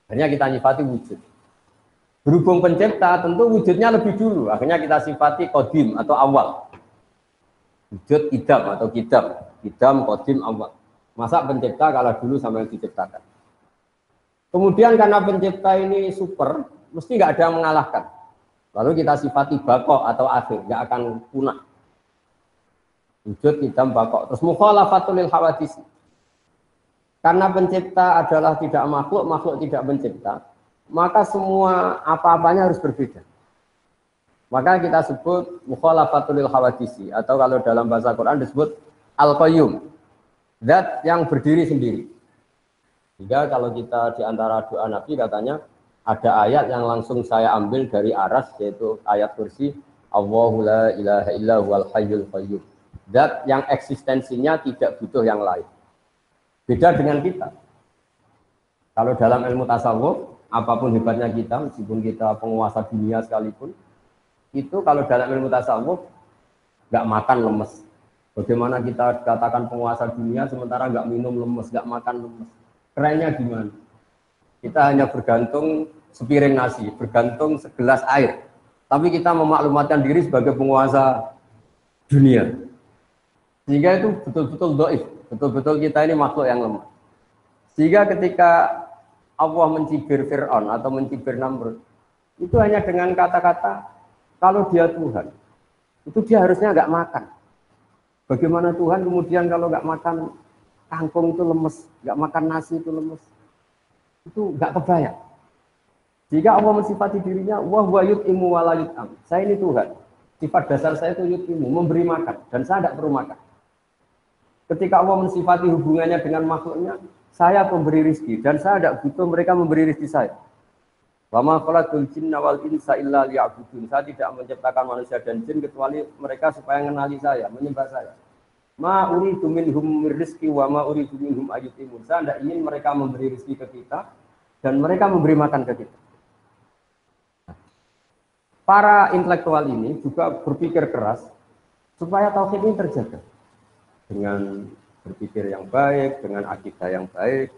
Akhirnya kita sifati wujud. Berhubung pencipta tentu wujudnya lebih dulu. Akhirnya kita sifati qadim atau awal. Wujud idam atau kidam. Kidam, qadim, awal. Masa pencipta kalah dulu sama yang diciptakan. Kemudian karena pencipta ini super, mesti nggak ada yang mengalahkan. Lalu kita sifati baqo atau akhir, nggak akan punah. Wujud idam baqo. Terus mukhalafatul lil hawadis. Karena pencipta adalah tidak makhluk, makhluk tidak pencipta, maka semua apa-apanya harus berbeda. Maka kita sebut mukhalafatul lil hawadisi, atau kalau dalam bahasa Quran disebut al-qayyum, zat yang berdiri sendiri. Sehingga kalau kita di antara doa Nabi katanya ada ayat yang langsung saya ambil dari Aras, yaitu ayat kursi Allahu la ilaha illa huwal hayyul qayyum, zat yang eksistensinya tidak butuh yang lain. Beda dengan kita. Kalau dalam ilmu tasawuf, apapun hebatnya kita, meskipun kita penguasa dunia sekalipun, itu kalau dalam ilmu tasawuf nggak makan lemes. Bagaimana kita katakan penguasa dunia sementara nggak minum lemes, nggak makan lemes? Kerennya gimana? Kita hanya bergantung sepiring nasi, bergantung segelas air. Tapi kita memaklumatkan diri sebagai penguasa dunia. Sehingga itu betul-betul dhaif. Betul-betul kita ini makhluk yang lemah. Sehingga ketika Allah mencibir Fir'aun atau mencibir Namrud, itu hanya dengan kata-kata, kalau dia Tuhan, itu dia harusnya nggak makan. Bagaimana Tuhan kemudian kalau nggak makan kangkung itu lemes, nggak makan nasi itu lemes, itu nggak kebayang. Jika Allah mensifati dirinya, wa huwa yut'imu wa la yut'am. Saya ini Tuhan. Sifat dasar saya itu yut'imu, memberi makan, dan saya tidak perlu makan. Ketika Allah mensifati hubungannya dengan makhluknya, saya pemberi rizki dan saya tidak butuh mereka memberi rizki saya. Wa ma khalaqul jinna wal insa illa liya'budun. Saya tidak menciptakan manusia dan jin kecuali mereka supaya mengenali saya, menyembah saya. Ma uridu minhum rizki wa ma uridu minhum ayyutimun. Saya tidak ingin mereka memberi rizki ke kita dan mereka memberi makan ke kita. Para intelektual ini juga berpikir keras supaya tauhid ini terjaga. Dengan berpikir yang baik, dengan akidah yang baik,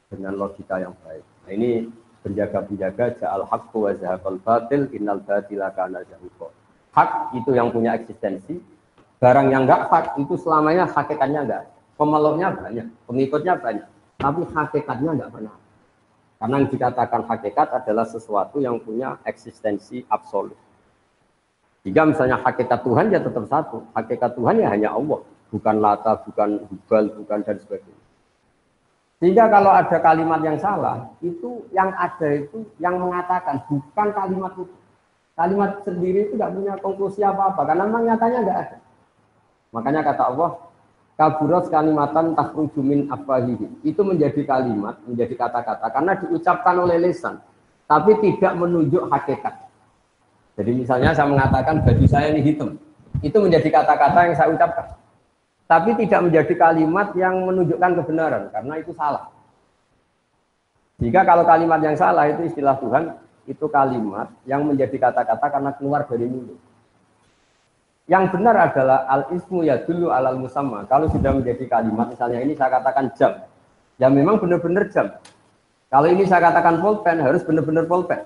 dengan logika yang baik. Nah ini penjaga-penjaga ja'al haqqu wa zahaqal batil innal batila kana zahuqa. Hak itu yang punya eksistensi, barang yang enggak hak itu selamanya hakikatnya enggak. Pemeluknya banyak, pengikutnya banyak, tapi hakikatnya enggak pernah. Karena yang dikatakan hakikat adalah sesuatu yang punya eksistensi absolut. Jika misalnya hakikat Tuhan ya tetap satu, hakikat Tuhan ya hanya Allah. Bukan Lata, bukan Hubal, bukan dan sebagainya. Sehingga kalau ada kalimat yang salah, itu yang ada itu yang mengatakan, bukan kalimat itu. Kalimat sendiri itu tidak punya konklusi apa-apa, karena memang nyatanya tidak ada. Makanya kata Allah, kaburat kalimatan takhruju min afwahihim. Itu menjadi kalimat, menjadi kata-kata, karena diucapkan oleh lisan, tapi tidak menunjuk hakikat. Jadi misalnya saya mengatakan baju saya ini hitam, itu menjadi kata-kata yang saya ucapkan. Tapi tidak menjadi kalimat yang menunjukkan kebenaran, karena itu salah. Jika kalau kalimat yang salah itu istilah Tuhan, itu kalimat yang menjadi kata-kata karena keluar dari mulut. Yang benar adalah al-ismu yadullu alal musamma. Kalau sudah menjadi kalimat, misalnya ini saya katakan jam, ya memang benar-benar jam. Kalau ini saya katakan pulpen, harus benar-benar pulpen.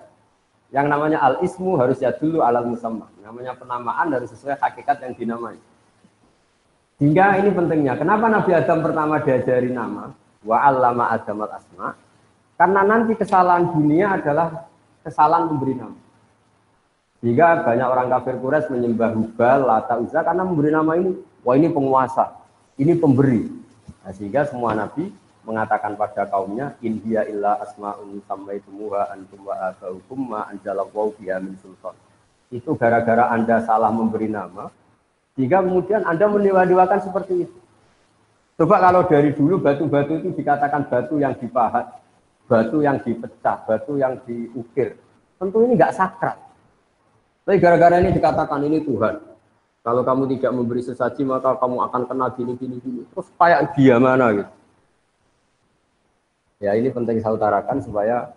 Yang namanya al-ismu harus ya dulu alal musamma. Namanya penamaan harus sesuai hakikat yang dinamai. Hingga ini pentingnya. Kenapa Nabi Adam pertama diajari nama? Wa 'allama Adamal asma. Karena nanti kesalahan dunia adalah kesalahan memberi nama. Sehingga banyak orang kafir Quraisy menyembah Hubal, Lata, Uzza karena memberi nama ini. Wah ini penguasa, ini pemberi. Nah, sehingga semua Nabi mengatakan pada kaumnya, in hiya illa asma'un sammaitumuha antum wa abaukum ma anzalallahu biha min sultan. Itu gara-gara Anda salah memberi nama, sehingga kemudian Anda mendewa-dewakan seperti itu. Coba kalau dari dulu batu-batu itu dikatakan batu yang dipahat, batu yang dipecah, batu yang diukir. Tentu ini nggak sakral. Tapi gara-gara ini dikatakan ini Tuhan. Kalau kamu tidak memberi sesaji maka kamu akan kena gini. Terus kayak dia mana gitu. Ya ini penting saya utarakan supaya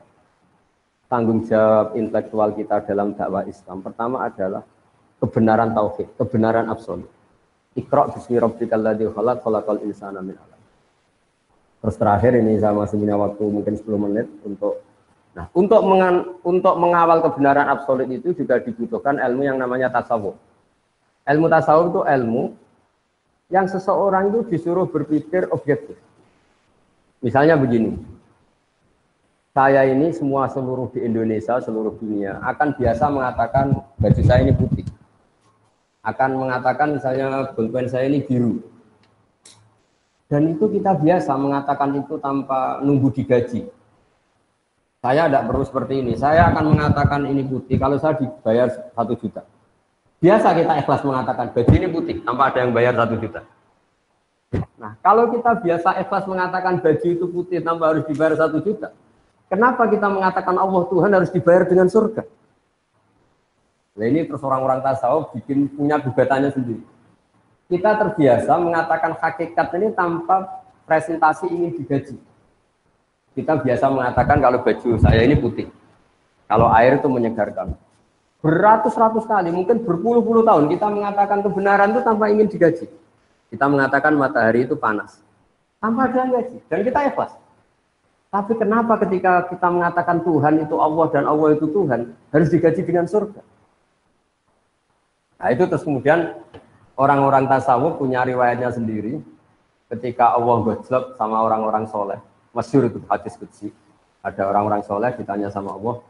tanggung jawab intelektual kita dalam dakwah Islam. Pertama adalah kebenaran tauhid, kebenaran absolut. Iqra' bismi rabbikal ladzi khalaq, khalaqal insana min 'alaq. Terus terakhir ini saya masih punya waktu mungkin 10 menit untuk mengawal kebenaran absolut itu juga dibutuhkan ilmu yang namanya tasawuf. Ilmu tasawuf itu ilmu yang seseorang itu disuruh berpikir objektif. Misalnya begini, saya ini seluruh di Indonesia, seluruh dunia akan biasa mengatakan baju saya ini putih. Akan mengatakan misalnya bolpen saya ini biru. Dan itu kita biasa mengatakan itu tanpa nunggu digaji. Saya tidak perlu seperti ini. Saya akan mengatakan ini putih kalau saya dibayar 1 juta. Biasa kita ikhlas mengatakan baju ini putih tanpa ada yang bayar 1 juta. Nah, kalau kita biasa ikhlas mengatakan baju itu putih tanpa harus dibayar 1 juta, kenapa kita mengatakan Allah Tuhan harus dibayar dengan surga? Nah ini terus orang-orang tasawuf bikin punya gugatannya sendiri. Kita terbiasa mengatakan hakikat ini tanpa presentasi ingin digaji. Kita biasa mengatakan kalau baju saya ini putih, kalau air itu menyegarkan. Beratus-ratus kali, mungkin berpuluh-puluh tahun kita mengatakan kebenaran itu tanpa ingin digaji. Kita mengatakan matahari itu panas, tanpa ada yang gaji, dan kita ikhlas. Tapi kenapa ketika kita mengatakan Tuhan itu Allah dan Allah itu Tuhan, harus digaji dengan surga? Nah itu terus kemudian orang-orang tasawuf punya riwayatnya sendiri. Ketika Allah gojlok sama orang-orang soleh, masyhur itu hadis qudsi. Ada orang-orang soleh ditanya sama Allah,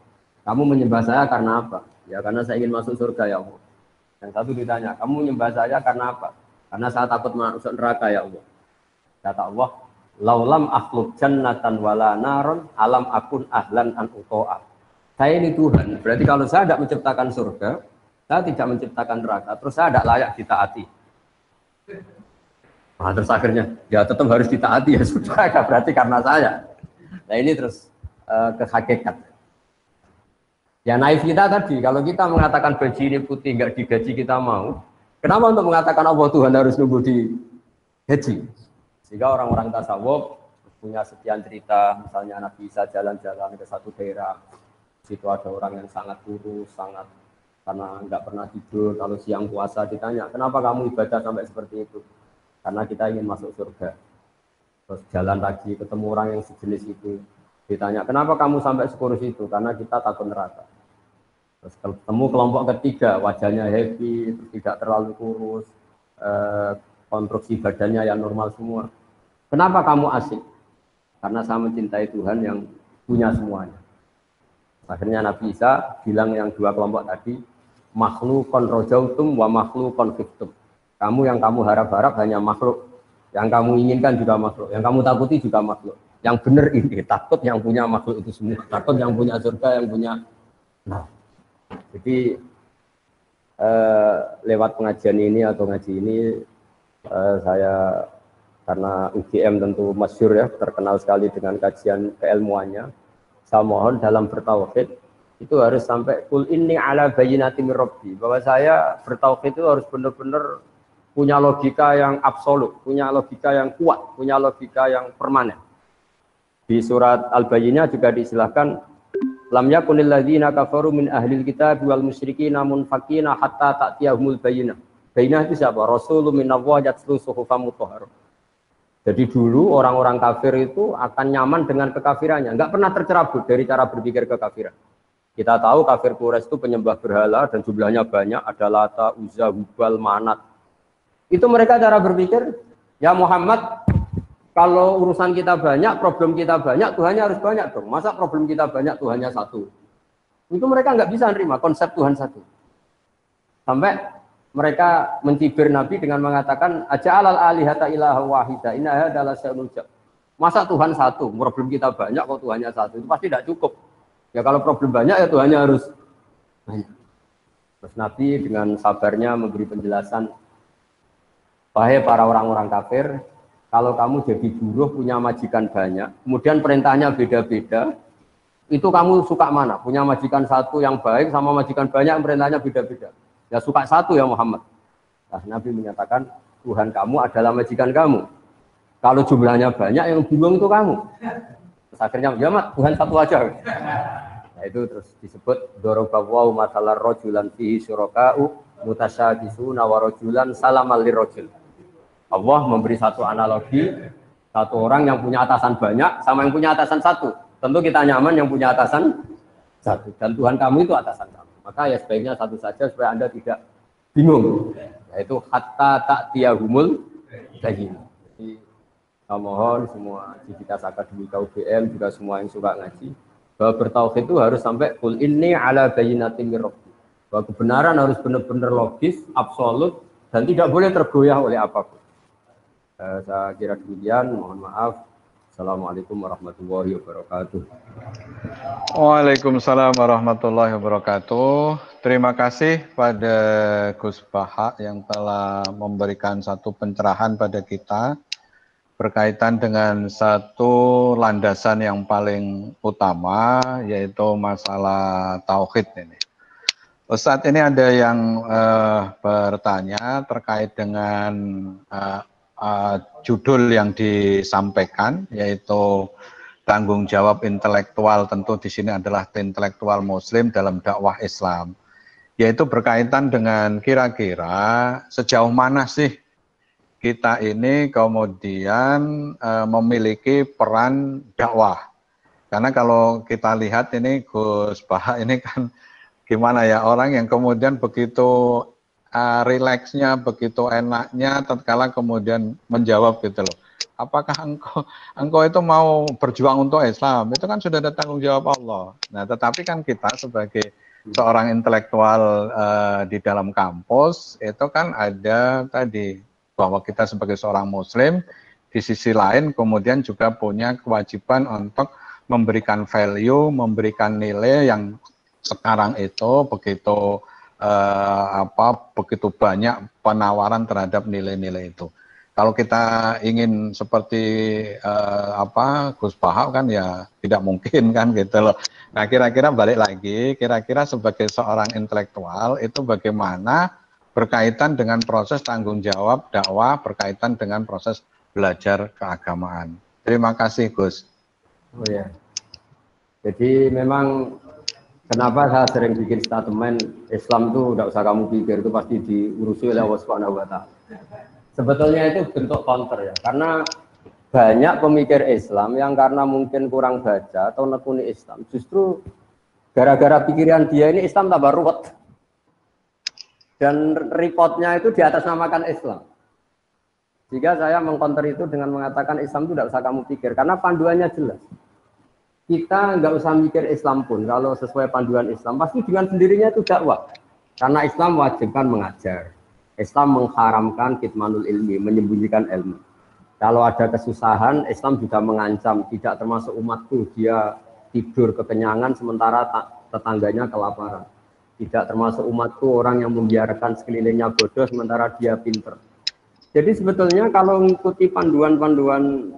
kamu menyembah saya karena apa? Ya karena saya ingin masuk surga ya Allah. Yang satu ditanya, kamu menyembah saya karena apa? Karena saya takut masuk neraka ya Allah. Kata Allah, laulam akhluk jannatan wala naron alam akun ahlan an uto'a. Saya ini Tuhan, berarti kalau saya tidak menciptakan surga, saya tidak menciptakan neraka, terus saya tidak layak ditaati. Nah, terus akhirnya, ya tetap harus ditaati ya sudah, berarti karena saya. Nah ini terus ke hakikat. Ya naif kita tadi, kalau kita mengatakan baju ini putih, nggak digaji kita mau. Kenapa untuk mengatakan Allah Tuhan harus nunggu digaji? Sehingga orang-orang tasawuf punya sekian cerita, misalnya Nabi Isa jalan-jalan ke satu daerah, situ ada orang yang sangat kurus, sangat karena nggak pernah tidur, kalau siang puasa ditanya, kenapa kamu ibadah sampai seperti itu? Karena kita ingin masuk surga. Terus jalan lagi ketemu orang yang sejenis itu, ditanya, kenapa kamu sampai sekurus itu? Karena kita takut neraka. Terus ketemu kelompok ketiga, wajahnya happy, terus tidak terlalu kurus, konstruksi badannya yang normal semua. Kenapa kamu asik? Karena saya mencintai Tuhan yang punya semuanya. Akhirnya Nabi Isa bilang yang dua kelompok tadi, makhlukon rojautum wa makhlukon fiktum. Kamu yang kamu harap-harap hanya makhluk, yang kamu inginkan juga makhluk, yang kamu takuti juga makhluk. Yang benar ini, takut yang punya makhluk itu semua, takut yang punya surga, yang punya. Nah, jadi lewat pengajian ini atau ngaji ini, saya karena UGM tentu masyhur ya, terkenal sekali dengan kajian keilmuannya. Saya mohon dalam bertauhid itu harus sampai kul inni ala bayyinati mir rabbi, bahwa saya bertauhid itu harus benar-benar punya logika yang absolut, punya logika yang kuat, punya logika yang permanen. Di surat Al-Bayyinah juga diistilahkan lam yakunil ladzina kafaru min ahlil kitab wal musyrikin munfaqina hatta ta'tiyahumul bayyinah. Bayyinah itu siapa? Rasulun minallahi yatlu suhufan mutahharah. Jadi dulu orang-orang kafir itu akan nyaman dengan kekafirannya, nggak pernah tercerabut dari cara berpikir kekafiran. Kita tahu kafir Quraisy itu penyembah berhala dan jumlahnya banyak, ada Lata, Uzza, Hubal, Manat. Itu mereka cara berpikir, ya Muhammad, kalau urusan kita banyak, problem kita banyak, Tuhannya harus banyak dong. Masa problem kita banyak, Tuhannya satu? Itu mereka nggak bisa nerima konsep Tuhan satu. Sampai mereka mencibir Nabi dengan mengatakan aja'alal alihata ilaha wahida inna hadza syai'un ujab. Masa Tuhan satu, problem kita banyak kok Tuhannya satu, itu pasti tidak cukup. Ya kalau problem banyak ya Tuhannya harus banyak. Terus Nabi dengan sabarnya memberi penjelasan, wahai para orang-orang kafir, kalau kamu jadi buruh punya majikan banyak, kemudian perintahnya beda-beda, itu kamu suka mana? Punya majikan satu yang baik sama majikan banyak perintahnya beda-beda. Ya suka satu ya Muhammad. Nah, Nabi menyatakan Tuhan kamu adalah majikan kamu. Kalau jumlahnya banyak yang bingung itu kamu. Terus akhirnya ya mat Tuhan satu aja. Nah itu terus disebut dorobawu masalah rojulan fihi syuraka'u mutasyabisuna wa rojulan salamal lirrojul. Allah memberi satu analogi, satu orang yang punya atasan banyak sama yang punya atasan satu. Tentu kita nyaman yang punya atasan satu. Dan Tuhan kamu itu atasan kamu. Maka ya sebaiknya satu saja supaya Anda tidak bingung. Yaitu hatta ta'tiyahumul bayin. Jadi saya mohon semua civitas akademika UGM juga semua yang suka ngaji bahwa bertauhid itu harus sampai qul inni ala bayyinatin mir rabbi. Bahwa kebenaran harus benar-benar logis, absolut dan tidak boleh tergoyah oleh apapun. Saya kira demikian, mohon maaf. Assalamualaikum warahmatullahi wabarakatuh. Waalaikumsalam warahmatullahi wabarakatuh. Terima kasih pada Gus Baha yang telah memberikan satu pencerahan pada kita berkaitan dengan satu landasan yang paling utama, yaitu masalah tauhid ini. Ustadz, ini ada yang bertanya terkait dengan judul yang disampaikan, yaitu tanggung jawab intelektual. Tentu di sini adalah intelektual Muslim dalam dakwah Islam, yaitu berkaitan dengan kira-kira sejauh mana sih kita ini kemudian memiliki peran dakwah. Karena kalau kita lihat ini Gus Baha ini kan gimana ya, orang yang kemudian begitu rileksnya, begitu enaknya tatkala kemudian menjawab gitu loh. Apakah engkau itu mau berjuang untuk Islam? Itu kan sudah ada tanggung jawab Allah. Nah, tetapi kan kita sebagai seorang intelektual di dalam kampus itu kan ada tadi bahwa kita sebagai seorang Muslim di sisi lain kemudian juga punya kewajiban untuk memberikan value, memberikan nilai yang sekarang itu begitu begitu banyak penawaran terhadap nilai-nilai itu. Kalau kita ingin seperti Gus Baha kan ya tidak mungkin kan gitu loh. Nah, kira-kira balik lagi, kira-kira sebagai seorang intelektual itu bagaimana berkaitan dengan proses tanggung jawab dakwah, berkaitan dengan proses belajar keagamaan. Terima kasih Gus. Oh ya. Jadi memang kenapa saya sering bikin statement Islam itu tidak usah kamu pikir, itu pasti diurusi oleh Allah Subhanahu wa Ta'ala. Sebetulnya itu bentuk counter ya, karena banyak pemikir Islam yang karena mungkin kurang baca atau nekuni Islam, justru gara-gara pikiran dia ini Islam tambah ruwet. Dan reportnya itu diatasnamakan Islam. Jika saya mengcounter itu dengan mengatakan Islam itu tidak usah kamu pikir, karena panduannya jelas. Kita nggak usah mikir Islam pun, kalau sesuai panduan Islam, pasti dengan sendirinya itu dakwah. Karena Islam wajibkan mengajar. Islam mengharamkan kitmanul ilmi, menyembunyikan ilmu. Kalau ada kesusahan, Islam juga mengancam, tidak termasuk umatku, dia tidur kekenyangan sementara tetangganya kelaparan. Tidak termasuk umatku orang yang membiarkan sekelilingnya bodoh sementara dia pinter. Jadi sebetulnya kalau mengikuti panduan-panduan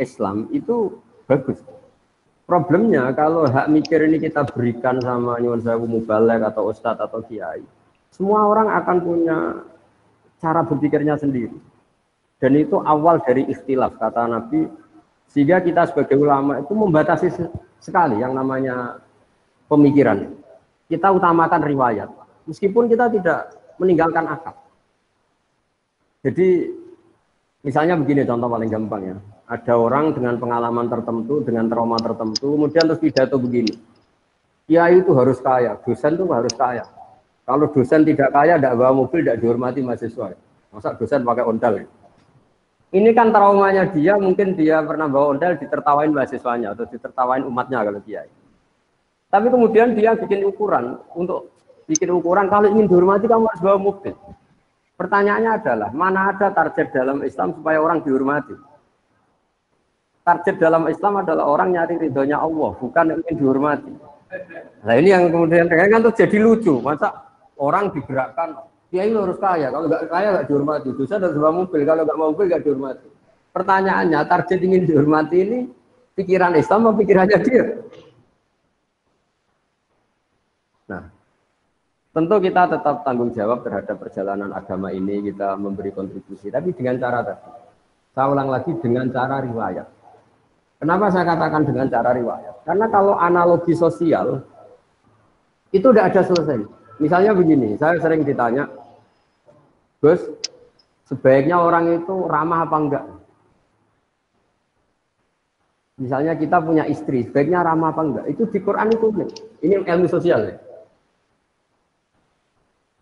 Islam itu bagus. Problemnya kalau hak mikir ini kita berikan sama nyuwun sewu mubalek atau ustadz atau kiai, semua orang akan punya cara berpikirnya sendiri. Dan itu awal dari ikhtilaf kata Nabi, sehingga kita sebagai ulama itu membatasi sekali yang namanya pemikiran. Kita utamakan riwayat, meskipun kita tidak meninggalkan akal. Jadi Misalnya begini contoh paling gampang ya. Ada orang dengan pengalaman tertentu, dengan trauma tertentu, kemudian terus pidato begini. Kiai itu harus kaya, dosen itu harus kaya. Kalau dosen tidak kaya, tidak bawa mobil, tidak dihormati mahasiswa. Masa dosen pakai ondel ya? Ini kan traumanya dia, mungkin dia pernah bawa ondel ditertawain mahasiswanya atau ditertawain umatnya kalau kiai. Tapi kemudian dia bikin ukuran, untuk bikin ukuran kalau ingin dihormati kamu harus bawa mobil. Pertanyaannya adalah, mana ada target dalam Islam supaya orang dihormati? Target dalam Islam adalah orang nyari ridhonya Allah, bukan ingin dihormati. Nah ini yang kemudian kan tuh jadi lucu, masa orang digerakkan, kiai harus kaya, kalau nggak kaya nggak dihormati, dosa harus bawa mobil, kalau nggak mau mobil nggak dihormati. Pertanyaannya, target ingin dihormati ini pikiran Islam atau pikirannya dia? Nah, tentu kita tetap tanggung jawab terhadap perjalanan agama ini, kita memberi kontribusi, tapi dengan cara tadi. Saya ulang lagi, dengan cara riwayat. Kenapa saya katakan dengan cara riwayat? Karena kalau analogi sosial, itu tidak ada selesai. Misalnya begini, saya sering ditanya, Gus, sebaiknya orang itu ramah apa enggak? Misalnya kita punya istri, sebaiknya ramah apa enggak? Itu di Quran itu, ini ilmu sosial ya.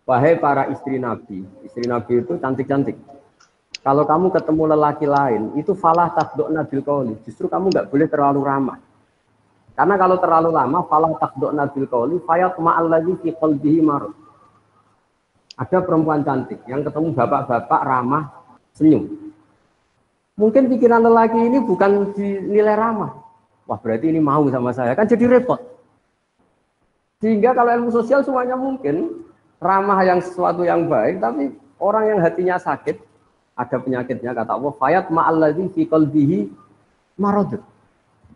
Wahai para istri Nabi itu cantik-cantik. Kalau kamu ketemu lelaki lain, itu falah tafdu'na bil qauli. Justru kamu nggak boleh terlalu ramah. Karena kalau terlalu lama, falah tafdu'na bil qauli, fayatma'al ladzi fi qalbihi marad. Ada perempuan cantik yang ketemu bapak-bapak ramah, senyum. Mungkin pikiran lelaki ini bukan dinilai ramah. Wah, berarti ini mau sama saya, kan jadi repot. Sehingga kalau ilmu sosial semuanya mungkin ramah yang sesuatu yang baik, tapi orang yang hatinya sakit, ada penyakitnya, kata Allah, fayat ma'alladzi fi qalbihi marad.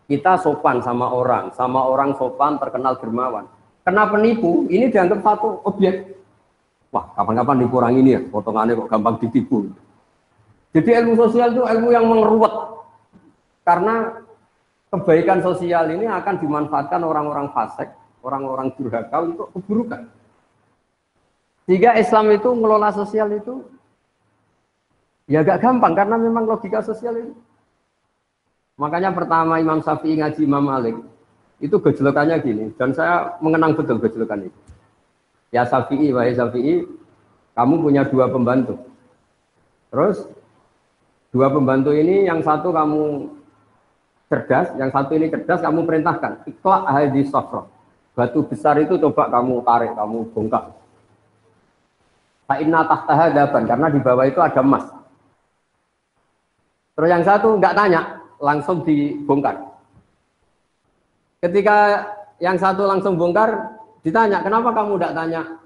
Kita sopan sama orang sopan terkenal dermawan. Kena penipu, ini dianggap satu objek. Wah, kapan-kapan nipu orang ini ya, potongannya kok gampang ditipu. Jadi ilmu sosial itu ilmu yang mengeruwet. Karena kebaikan sosial ini akan dimanfaatkan orang-orang fasik, orang-orang durhaka untuk keburukan. Sehingga Islam itu mengelola sosial itu ya agak gampang karena memang logika sosial itu. Makanya pertama Imam Syafi'i ngaji Imam Malik itu gejolokannya gini, dan saya mengenang betul gejolokan itu. Ya Syafi'i, wahai Syafi'i, kamu punya 2 pembantu. Terus 2 pembantu ini yang satu kamu cerdas, yang satu ini cerdas, kamu perintahkan ikhla' hadhihi safra. Batu besar itu coba kamu tarik, kamu bongkar. Fa'inna tahtaha daban, karena di bawah itu ada emas. Terus yang satu nggak tanya, langsung dibongkar. Ketika yang satu langsung bongkar, ditanya, kenapa kamu nggak tanya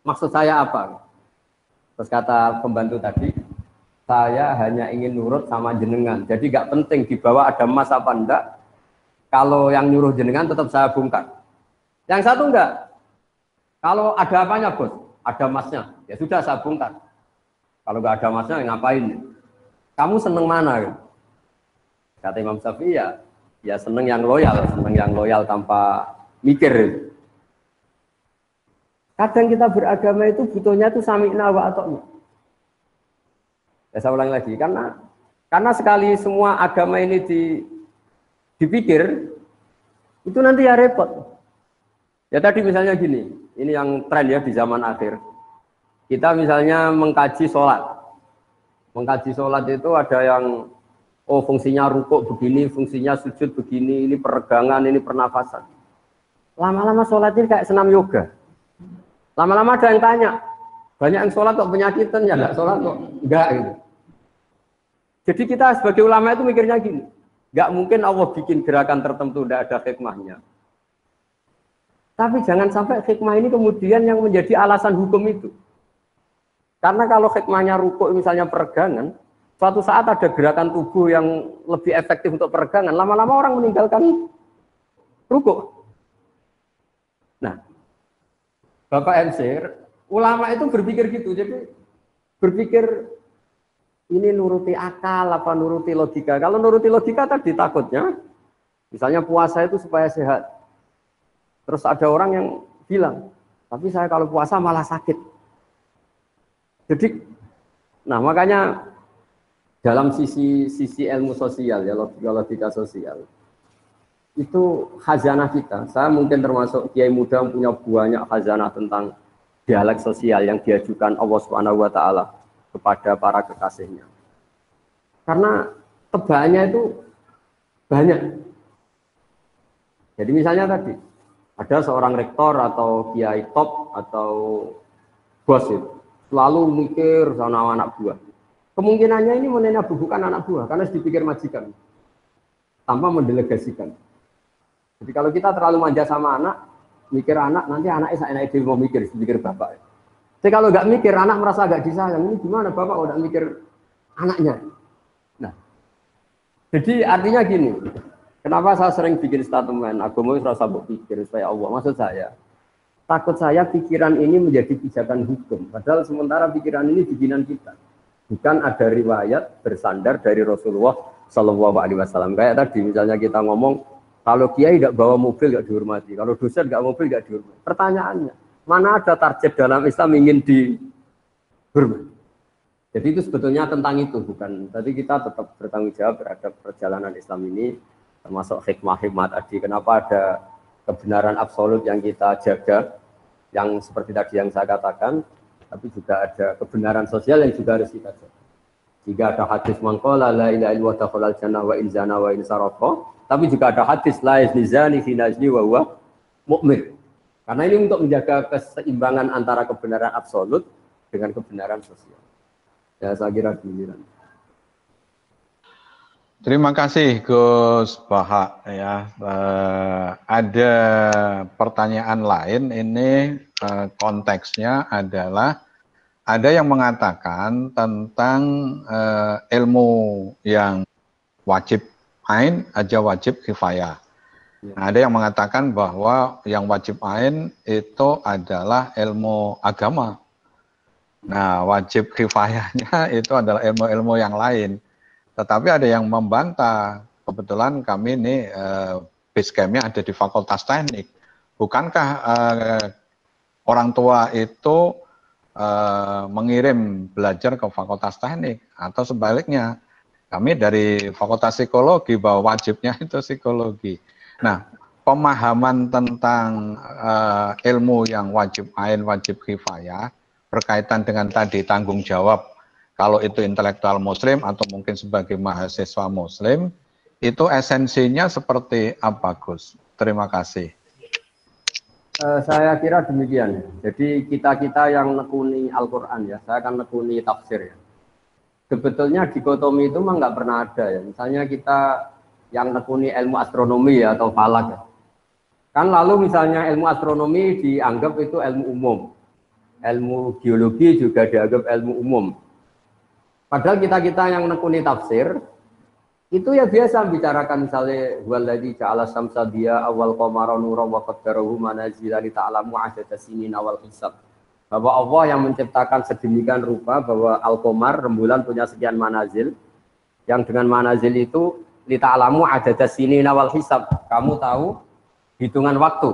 maksud saya apa? Terus kata pembantu tadi, saya hanya ingin nurut sama jenengan. Jadi nggak penting di bawah ada emas apa enggak. Kalau yang nyuruh jenengan tetap saya bongkar. Yang satu enggak. Kalau ada apanya bos? Ada emasnya. Ya sudah saya bongkar. Kalau nggak ada emasnya ngapain? Kamu seneng mana? Kata Imam Syafi'i ya seneng yang loyal tanpa mikir. Kadang kita beragama itu butuhnya itu sami'na wa ata'na. Ya saya ulang lagi, karena sekali semua agama ini dipikir, itu nanti ya repot. Ya tadi misalnya gini, ini yang tren ya di zaman akhir. Kita misalnya mengkaji sholat. Mengkaji sholat itu ada yang fungsinya rukuk begini, fungsinya sujud begini, ini peregangan, ini pernafasan. Lama-lama sholat ini kayak senam yoga. Lama-lama ada yang tanya, banyak yang sholat kok penyakitan, ya enggak sholat kok enggak gitu. Jadi kita sebagai ulama itu mikirnya gini, enggak mungkin Allah bikin gerakan tertentu tidak ada hikmahnya. Tapi jangan sampai hikmah ini kemudian yang menjadi alasan hukum itu. Karena kalau hikmahnya rukuk misalnya peregangan, suatu saat ada gerakan tubuh yang lebih efektif untuk peregangan, lama-lama orang meninggalkan rukuk. Nah, Bapak MC, ulama itu berpikir gitu, jadi berpikir ini nuruti akal apa nuruti logika. Kalau nuruti logika tadi takutnya, misalnya puasa itu supaya sehat. Terus ada orang yang bilang, tapi saya kalau puasa malah sakit. Jadi, nah makanya dalam sisi ilmu sosial ya, logika sosial itu khazanah kita. Saya mungkin termasuk kiai muda yang punya banyak khazanah tentang dialek sosial yang diajukan Allah Subhanahu wa taala kepada para kekasihnya. Karena tebaannya itu banyak. Jadi misalnya tadi ada seorang rektor atau kiai top atau bos itu selalu mikir sama anak buah. Kemungkinannya ini menena bukan anak buah karena dipikir majikan tanpa mendelegasikan. Jadi kalau kita terlalu manja sama anak, mikir anak, nanti anaknya seenaknya dia mau mikir, pikir bapak. Jadi kalau nggak mikir, anak merasa agak disayang. Ini gimana bapak kalau nggak mikir anaknya? Nah, jadi artinya gini. Kenapa saya sering bikin statement, agama itu rasa berpikir supaya Allah. Maksud saya, takut saya pikiran ini menjadi pijakan hukum. Padahal sementara pikiran ini bikinan kita. Bukan ada riwayat bersandar dari Rasulullah Shallallahu Alaihi Wasallam. Kayak tadi misalnya kita ngomong, kalau kiai tidak bawa mobil tidak dihormati, kalau dosen nggak mobil tidak dihormati. Pertanyaannya, mana ada target dalam Islam ingin dihormati? Jadi itu sebetulnya tentang itu, bukan. Tadi kita tetap bertanggung jawab terhadap perjalanan Islam ini, termasuk hikmah-hikmah tadi. Kenapa ada kebenaran absolut yang kita jaga, yang seperti tadi yang saya katakan, tapi juga ada kebenaran sosial yang juga harus kita jaga. Jika ada hadis mangkola la ilaha illallah dakhalal jannah wa in zana wa in saraqa, tapi juga ada hadis la yazni zani fi nazni wa huwa mu'min. Karena ini untuk menjaga keseimbangan antara kebenaran absolut dengan kebenaran sosial. Ya saya kira demikian. Terima kasih Gus Bahak ya. Ada pertanyaan lain ini konteksnya adalah ada yang mengatakan tentang ilmu yang wajib ain aja wajib kifayah. Nah, ada yang mengatakan bahwa yang wajib ain itu adalah ilmu agama. Nah, wajib kifayahnya itu adalah ilmu-ilmu yang lain. Tetapi ada yang membantah, kebetulan kami ini base camp-nya ada di Fakultas Teknik. Bukankah orang tua itu mengirim belajar ke Fakultas Teknik? Atau sebaliknya, kami dari Fakultas Psikologi bahwa wajibnya itu psikologi. Nah, pemahaman tentang ilmu yang wajib ain, wajib kifayah, berkaitan dengan tadi tanggung jawab, kalau itu intelektual muslim atau mungkin sebagai mahasiswa muslim, itu esensinya seperti apa, Gus? Terima kasih. Saya kira demikian. Jadi kita yang nekuni Al-Quran ya, saya akan nekuni tafsir ya. Sebetulnya dikotomi itu memang nggak pernah ada ya. Misalnya kita yang nekuni ilmu astronomi ya, atau falak ya. Kan lalu misalnya ilmu astronomi dianggap itu ilmu umum. Ilmu geologi juga dianggap ilmu umum. Padahal kita yang nekuni tafsir itu ya biasa bicarakan misalnya waladzi ja'ala syamsa diya awal qamara nuran wa qaddarahu manazila li ta'lamu 'adada sinina wal hisab. Bahwa Allah yang menciptakan sedemikian rupa bahwa al-qamar rembulan punya sekian manazil, yang dengan manazil itu li ta'lamu 'adada sinina wal hisab. Kamu tahu hitungan waktu.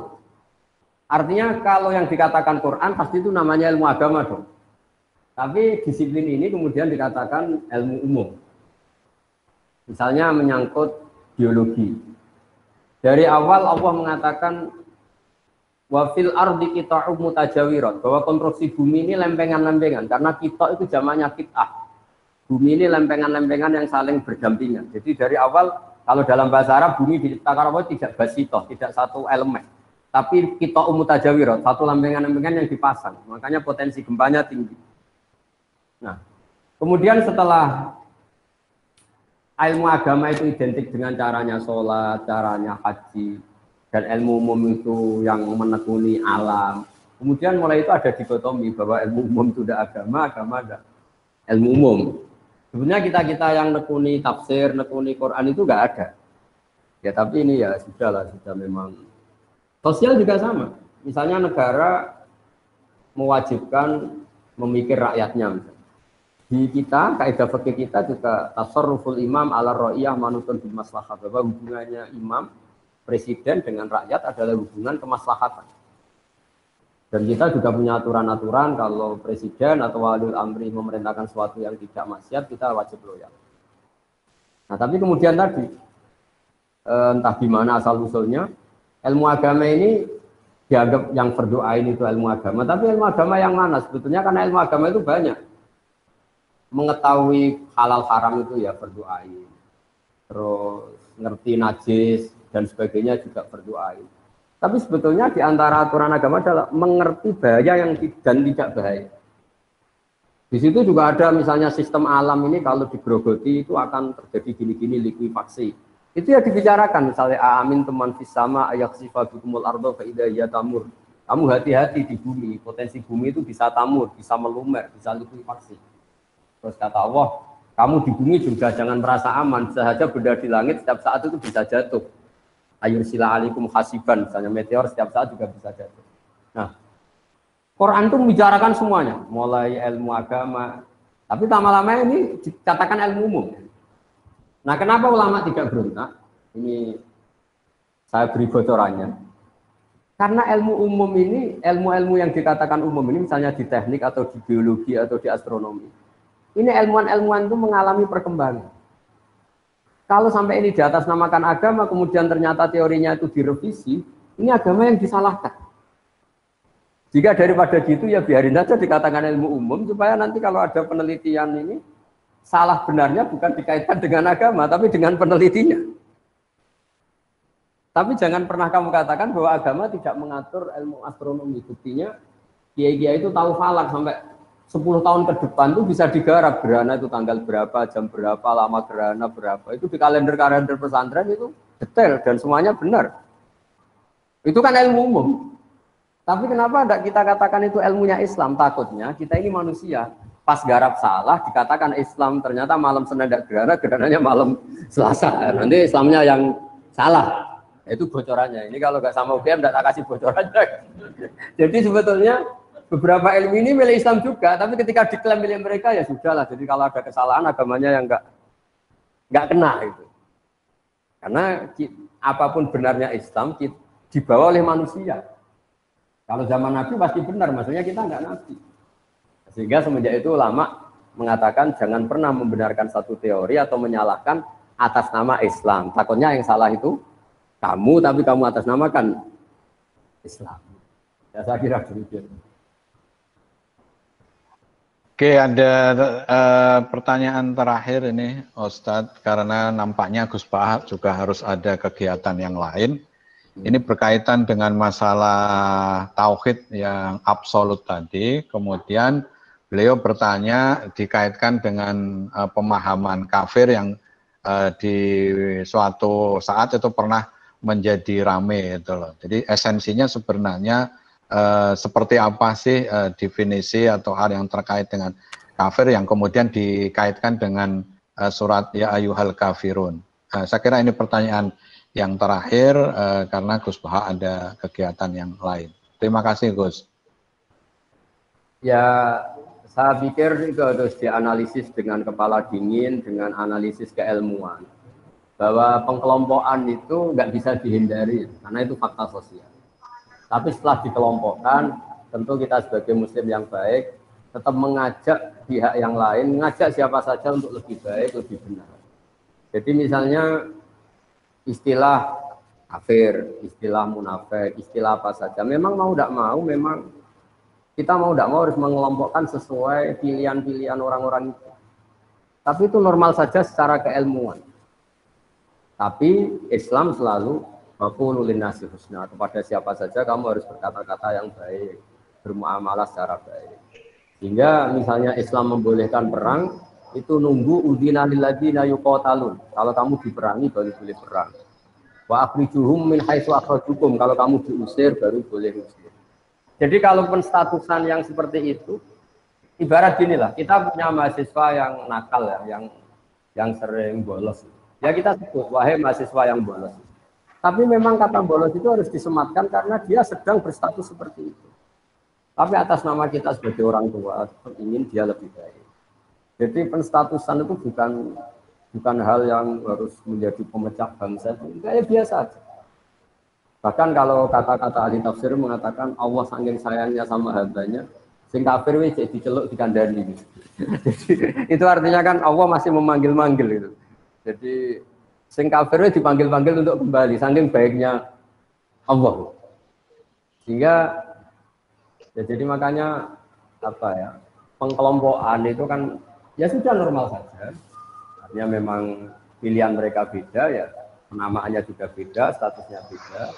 Artinya kalau yang dikatakan Quran pasti itu namanya ilmu agama dong. Tapi disiplin ini kemudian dikatakan ilmu umum. Misalnya menyangkut biologi. Dari awal Allah mengatakan wa fil ardi qita'um mutajawirat, bahwa konstruksi bumi ini lempengan-lempengan, karena kita itu jamaknya qit'ah. Bumi ini lempengan-lempengan yang saling berdampingan. Jadi dari awal kalau dalam bahasa Arab bumi diciptakan Allah tidak basitoh, tidak satu elemen. Tapi qita'um mutajawirat, satu lempengan-lempengan yang dipasang. Makanya potensi gempanya tinggi. Nah, kemudian setelah ilmu agama itu identik dengan caranya sholat, caranya haji, dan ilmu umum itu yang menekuni alam. Kemudian mulai itu ada dikotomi bahwa ilmu umum itu tidak agama, agama ada ilmu umum. Sebenarnya kita yang nekuni tafsir, nekuni Quran itu nggak ada. Ya tapi ini ya sudah memang. Sosial juga sama. Misalnya negara mewajibkan memikir rakyatnya. Misalnya. Di kita, kaidah fikih kita juga tasarruful imam ala ra'iyah manutun bil maslahah, bahwa hubungannya imam presiden dengan rakyat adalah hubungan kemaslahatan. Dan kita juga punya aturan-aturan kalau presiden atau waliul amri memerintahkan sesuatu yang tidak maksiat, kita wajib loyal. Nah, tapi kemudian tadi entah gimana asal usulnya ilmu agama ini dianggap yang fardu ain itu ilmu agama, tapi ilmu agama yang mana sebetulnya? Karena ilmu agama itu banyak. Mengetahui halal haram itu ya fardu ain. Terus ngerti najis dan sebagainya juga fardu ain. Tapi sebetulnya di antara aturan agama adalah mengerti bahaya yang dan tidak bahaya. Di situ juga ada misalnya sistem alam ini kalau digerogoti itu akan terjadi gini-gini likuifaksi. Itu ya dibicarakan misalnya amin teman fisama ayaksifa bikumul ardo fa idza hiya tamur. Kamu hati-hati di bumi, potensi bumi itu bisa tamur, bisa melumer, bisa likuifaksi. Terus kata Allah, kamu di bumi juga jangan merasa aman, sahaja benda di langit setiap saat itu bisa jatuh. Ayursila alaikum hasiban, misalnya meteor setiap saat juga bisa jatuh. Nah, Quran itu membicarakan semuanya, mulai ilmu agama, tapi lama-lama ini dikatakan ilmu umum. Nah, kenapa ulama tidak berontak? Ini saya beri bocorannya. Karena ilmu umum ini, ilmu-ilmu yang dikatakan umum ini, misalnya di teknik atau di biologi atau di astronomi, ini ilmuwan-ilmuwan itu mengalami perkembangan. Kalau sampai ini di atas namakan agama, kemudian ternyata teorinya itu direvisi, ini agama yang disalahkan. Jika daripada gitu ya biarin saja dikatakan ilmu umum, supaya nanti kalau ada penelitian ini, salah benarnya bukan dikaitkan dengan agama, tapi dengan penelitinya. Tapi jangan pernah kamu katakan bahwa agama tidak mengatur ilmu astronomi. Buktinya, kiai-kiai itu tahu falak sampai 10 tahun ke depan itu bisa digarap. Gerhana itu tanggal berapa, jam berapa, lama gerhana berapa. Itu di kalender-kalender pesantren itu detail dan semuanya benar. Itu kan ilmu umum. Tapi kenapa tidak kita katakan itu ilmunya Islam? Takutnya kita ini manusia. Pas garap salah dikatakan Islam, ternyata malam Senin tidak gerhana, gerhananya malam Selasa. Nanti Islamnya yang salah. Itu bocorannya. Ini kalau nggak sama UGM tidak tak kasih bocorannya. Jadi sebetulnya beberapa ilmu ini milik Islam juga, tapi ketika diklaim milik mereka ya sudahlah. Jadi kalau ada kesalahan agamanya yang nggak kena itu. Karena apapun benarnya Islam dibawa oleh manusia. Kalau zaman Nabi pasti benar, maksudnya kita nggak Nabi. Sehingga semenjak itu ulama mengatakan jangan pernah membenarkan satu teori atau menyalahkan atas nama Islam. Takutnya yang salah itu kamu, tapi kamu atas namakan Islam. Ya saya kira demikian. Oke, ada pertanyaan terakhir ini, Ustadz, karena nampaknya Gus Bahak juga harus ada kegiatan yang lain. Ini berkaitan dengan masalah tauhid yang absolut tadi. Kemudian beliau bertanya dikaitkan dengan pemahaman kafir yang di suatu saat itu pernah menjadi rame itu loh. Jadi esensinya sebenarnya seperti apa sih definisi atau hal yang terkait dengan kafir yang kemudian dikaitkan dengan surat ya ayyuhal kafirun. Saya kira ini pertanyaan yang terakhir karena Gus Bahak ada kegiatan yang lain. Terima kasih Gus. Ya, saya pikir itu harus dianalisis dengan kepala dingin, dengan analisis keilmuan. Bahwa pengkelompokan itu nggak bisa dihindari, karena itu fakta sosial. Tapi setelah dikelompokkan, tentu kita sebagai muslim yang baik, tetap mengajak pihak yang lain, mengajak siapa saja untuk lebih baik, lebih benar. Jadi misalnya, istilah kafir, istilah munafik, istilah apa saja. Memang mau tidak mau, memang kita mau tidak mau harus mengelompokkan sesuai pilihan-pilihan orang-orang itu. Tapi itu normal saja secara keilmuan. Tapi Islam selalu maqulu linnasi husna, kepada siapa saja kamu harus berkata-kata yang baik, bermuamalah secara baik. Sehingga misalnya Islam membolehkan perang, itu nunggu udina lil ladzina yuqatalun. Kalau kamu diperangi baru boleh perang. Wa akhrijuhum min haitsu akhrajukum. Kalau kamu diusir baru boleh usir. Jadi kalau penstatusan yang seperti itu, ibarat ginilah, kita punya mahasiswa yang nakal ya, yang sering bolos. Ya kita sebut wahai mahasiswa yang bolos. Tapi memang kata bolos itu harus disematkan karena dia sedang berstatus seperti itu. Tapi atas nama kita sebagai orang tua ingin dia lebih baik. Jadi penstatusan itu bukan hal yang harus menjadi pemecah bangsa, kayak biasa aja. Bahkan kalau kata-kata ahli tafsir mengatakan Allah saking sayangnya sama hambanya, sing kafir wis diceluk dikandani. Jadi itu artinya kan Allah masih memanggil-manggil itu. Jadi sing kafir dipanggil-panggil untuk kembali, saking baiknya Allah. Sehingga ya jadi makanya apa ya, pengkelompokan itu kan ya sudah normal saja. Artinya memang pilihan mereka beda ya, penamaannya juga beda, statusnya beda.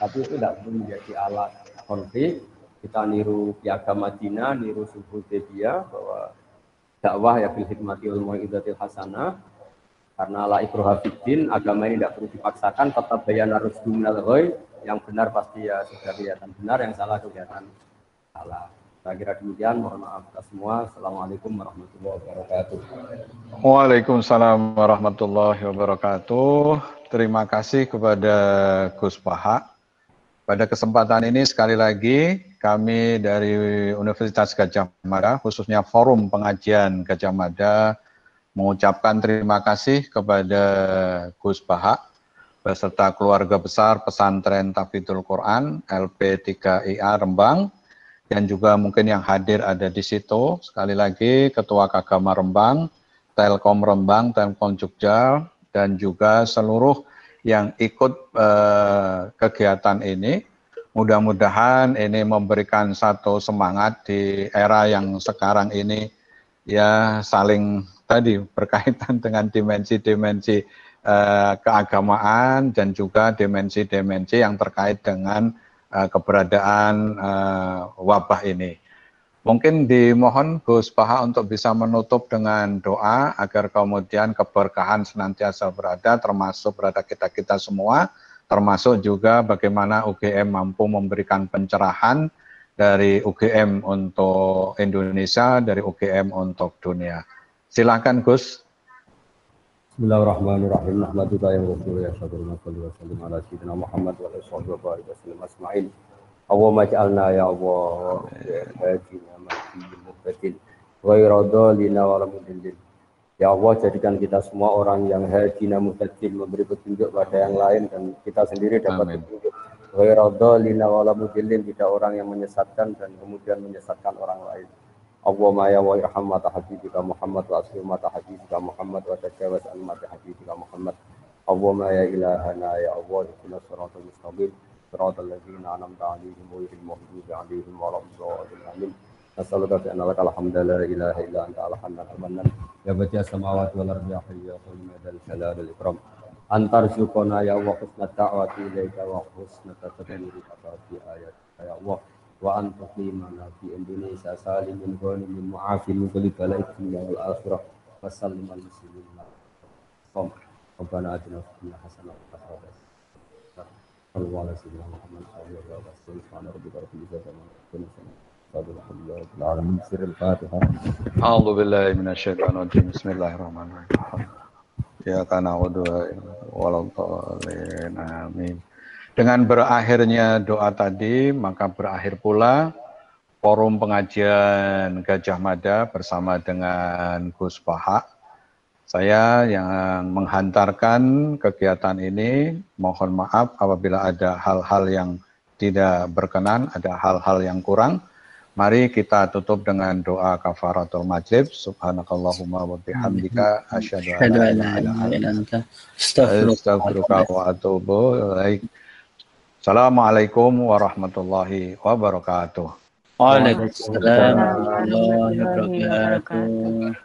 Tapi itu tidak perlu menjadi alat konflik. Kita niru Piagam Madinah, niru Sulhul Hudaybiyah bahwa dakwah ya bil hikmati wal mau'izatil hasanah. Karena la ikraha fiddin, agama ini tidak perlu dipaksakan, tetap bayana rusdu minal ghoi, yang benar pasti ya sudah kelihatan benar, yang salah kelihatan salah. Saya kira demikian, mohon maaf kita semua. Assalamualaikum warahmatullahi wabarakatuh. Waalaikumsalam warahmatullahi wabarakatuh. Terima kasih kepada Gus Paha. Pada kesempatan ini sekali lagi kami dari Universitas Gadjah Mada, khususnya Forum Pengajian Gadjah Mada, mengucapkan terima kasih kepada Gus Paha beserta keluarga besar Pesantren Tahfidzul Quran LP3IA Rembang, dan juga mungkin yang hadir ada di situ. Sekali lagi Ketua Kagama Rembang, Telkom Rembang, Telkom Jogja, dan juga seluruh yang ikut kegiatan ini. Mudah-mudahan ini memberikan satu semangat di era yang sekarang ini, ya saling tadi berkaitan dengan dimensi-dimensi keagamaan dan juga dimensi-dimensi yang terkait dengan keberadaan wabah ini. Mungkin dimohon Gus Paha untuk bisa menutup dengan doa agar kemudian keberkahan senantiasa berada, termasuk berada kita-kita semua, termasuk juga bagaimana UGM mampu memberikan pencerahan dari UGM untuk Indonesia, dari UGM untuk dunia. Silakan Gus. Bismillahirrahmanirrahim. Alhamdulillah yang rasul ya sallallahu alaihi wasallam ala sayyidina Muhammad wa alihi wasallam asma'in. Allahumma ij'alna ya Allah hadina mahdiyin muhtadin ghairu dhalina wa mudillin. Ya Allah, jadikan kita semua orang yang hadina muhtadin, memberi petunjuk pada yang lain dan kita sendiri dapat petunjuk. Ghairu dhalina wa mudillin, tidak orang yang menyesatkan dan kemudian menyesatkan orang lain. Allahumma ya wa irham mata habibika Muhammad wa asli mata habibika Muhammad wa tajawaz an mata habibika Muhammad. Allahumma ya ilahana ya Allah, ihdinas siratal mustaqim siratal ladzina an'amta 'alaihim ghairil maghdubi 'alaihim waladdallin. Amin. Nas'aluka bi anna lakal hamdu la ilaha illa anta al-hanan al-mannan ya badi'as samawati wal ardi ya hayyu ya qayyum ya dzal jalali wal ikram. Antar syukona ya Allah husnat da'wati ilaika wa husnat tadbiri fi ayat ya Allah. Wa antuqimana fi Indonesia salimin ghanimin mu'afin min kulli bala'in dunya wal akhirah wa sallimal muslimin. Rabbana atina fid dunya hasanah wa fil akhirati hasanah wa qina adzabannar. Muhammad sallallahu alaihi wasallam rabbika rabbil izzati amma yasifun. Alhamdulillahirabbil sirril Fatihah. A'udzu billahi minasyaitonir rajim. Bismillahirrahmanirrahim. Ya kana wa'udhu waladdallin. Amin. Dengan berakhirnya doa tadi, maka berakhir pula Forum Pengajian Gadjah Mada bersama dengan Gus Paha. Saya yang menghantarkan kegiatan ini, mohon maaf apabila ada hal-hal yang tidak berkenan, ada hal-hal yang kurang. Mari kita tutup dengan doa kafaratul majlis. Subhanakallahumma wa bihamdika asyhadu an la ilaha illa anta astaghfiruka wa atubu ilaik. Assalamualaikum warahmatullahi wabarakatuh. Waalaikumsalam warahmatullahi wabarakatuh.